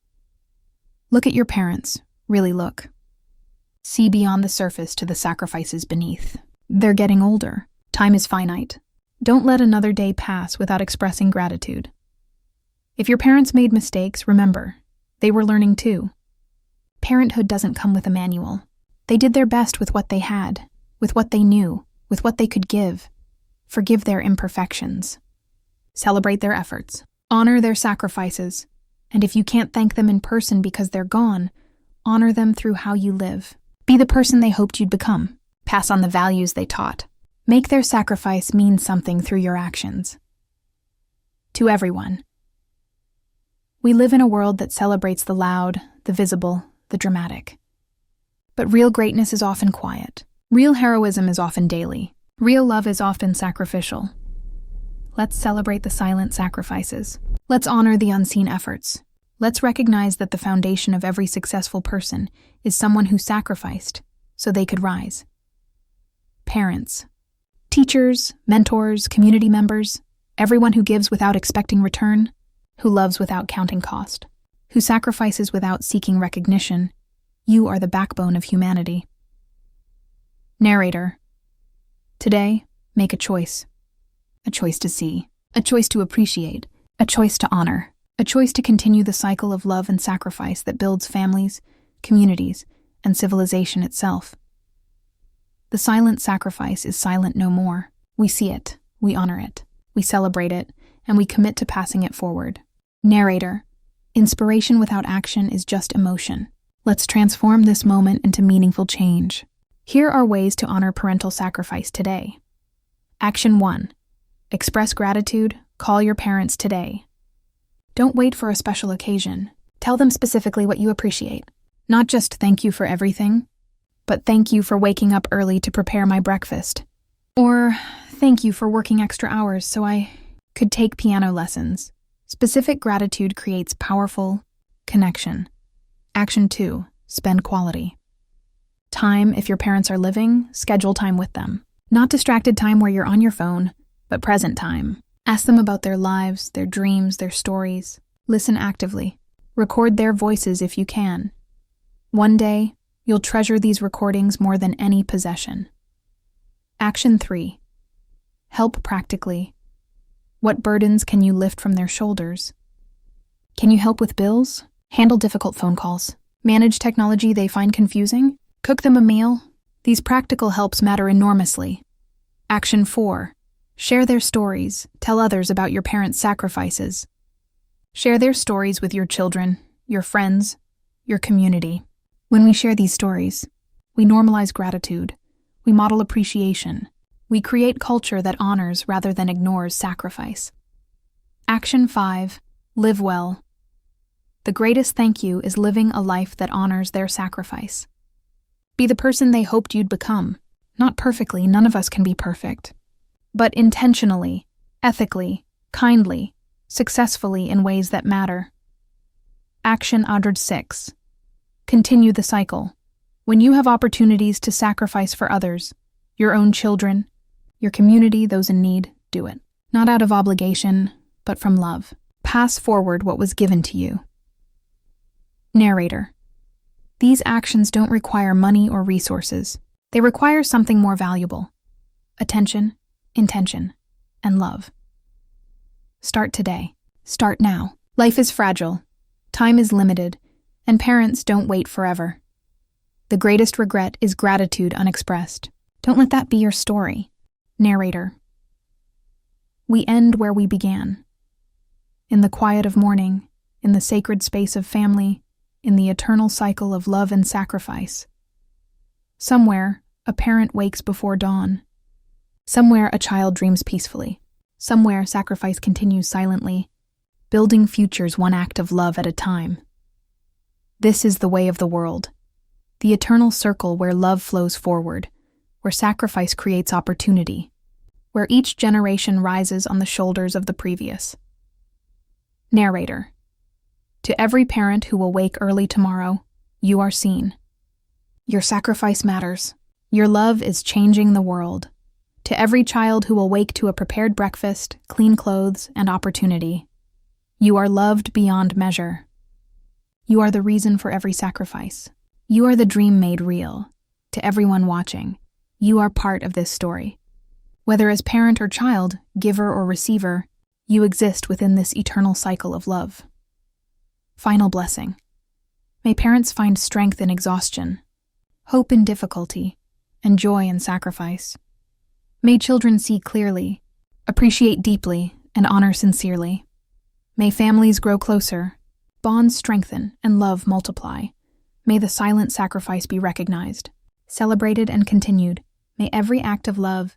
Look at your parents, really look. See beyond the surface to the sacrifices beneath. They're getting older. Time is finite. Don't let another day pass without expressing gratitude. If your parents made mistakes, remember, they were learning too. Parenthood doesn't come with a manual. They did their best with what they had, with what they knew, with what they could give. Forgive their imperfections. Celebrate their efforts. Honor their sacrifices. And if you can't thank them in person because they're gone, honor them through how you live. Be the person they hoped you'd become. Pass on the values they taught. Make their sacrifice mean something through your actions. To everyone. We live in a world that celebrates the loud, the visible, the dramatic. But real greatness is often quiet. Real heroism is often daily. Real love is often sacrificial. Let's celebrate the silent sacrifices. Let's honor the unseen efforts. Let's recognize that the foundation of every successful person is someone who sacrificed so they could rise. Parents, teachers, mentors, community members, everyone who gives without expecting return, who loves without counting cost, who sacrifices without seeking recognition, you are the backbone of humanity. Narrator. Today, make a choice. A choice to see, a choice to appreciate, a choice to honor, a choice to continue the cycle of love and sacrifice that builds families, communities, and civilization itself. The silent sacrifice is silent no more. We see it, we honor it, we celebrate it, and we commit to passing it forward. Narrator. Inspiration without action is just emotion. Let's transform this moment into meaningful change. Here are ways to honor parental sacrifice today. Action 1. Express gratitude. Call your parents today. Don't wait for a special occasion. Tell them specifically what you appreciate. Not just thank you for everything, but thank you for waking up early to prepare my breakfast. Or thank you for working extra hours so I could take piano lessons. Specific gratitude creates powerful connection. Action 2. Spend quality time. If your parents are living, schedule time with them. Not distracted time where you're on your phone, but present time. Ask them about their lives, their dreams, their stories. Listen actively. Record their voices if you can. One day, you'll treasure these recordings more than any possession. Action 3. Help practically. What burdens can you lift from their shoulders? Can you help with bills? Handle difficult phone calls? Manage technology they find confusing? Cook them a meal? These practical helps matter enormously. Action 4. Share their stories. Tell others about your parents' sacrifices. Share their stories with your children, your friends, your community. When we share these stories, we normalize gratitude. We model appreciation. We create culture that honors rather than ignores sacrifice. Action 5. Live well. The greatest thank you is living a life that honors their sacrifice. Be the person they hoped you'd become. Not perfectly, none of us can be perfect. But intentionally, ethically, kindly, successfully in ways that matter. Action 6. Continue the cycle. When you have opportunities to sacrifice for others, your own children, your community, those in need, do it. Not out of obligation, but from love. Pass forward what was given to you. Narrator. These actions don't require money or resources. They require something more valuable. Attention, intention, and love. Start today. Start now. Life is fragile. Time is limited, and parents don't wait forever. The greatest regret is gratitude unexpressed. Don't let that be your story. Narrator. We end where we began. In the quiet of morning, in the sacred space of family, in the eternal cycle of love and sacrifice. Somewhere, a parent wakes before dawn. Somewhere, a child dreams peacefully. Somewhere, sacrifice continues silently, building futures one act of love at a time. This is the way of the world, the eternal circle where love flows forward, where sacrifice creates opportunity, where each generation rises on the shoulders of the previous. Narrator. To every parent who will wake early tomorrow, you are seen. Your sacrifice matters. Your love is changing the world. To every child who will wake to a prepared breakfast, clean clothes, and opportunity, you are loved beyond measure. You are the reason for every sacrifice. You are the dream made real. To everyone watching, you are part of this story. Whether as parent or child, giver or receiver, You exist within this eternal cycle of love. Final blessing. May parents find strength in exhaustion, hope in difficulty, and joy in sacrifice. May children see clearly, appreciate deeply, and honor sincerely. May families grow closer, bonds strengthen, and love multiply. May the silent sacrifice be recognized, celebrated, and continued. May every act of love,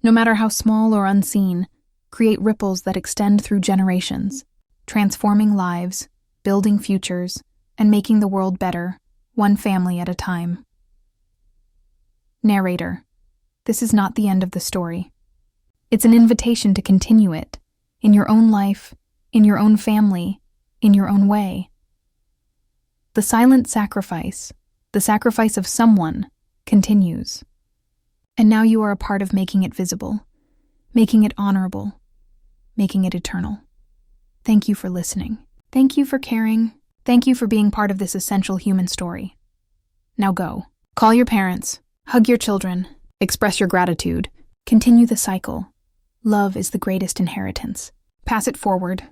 no matter how small or unseen, create ripples that extend through generations, transforming lives, building futures, and making the world better, one family at a time. Narrator. This is not the end of the story. It's an invitation to continue it, in your own life, in your own family, in your own way. The silent sacrifice, the sacrifice of someone, continues. And now you are a part of making it visible, making it honorable, making it eternal. Thank you for listening. Thank you for caring. Thank you for being part of this essential human story. Now go. Call your parents. Hug your children. Express your gratitude. Continue the cycle. Love is the greatest inheritance. Pass it forward.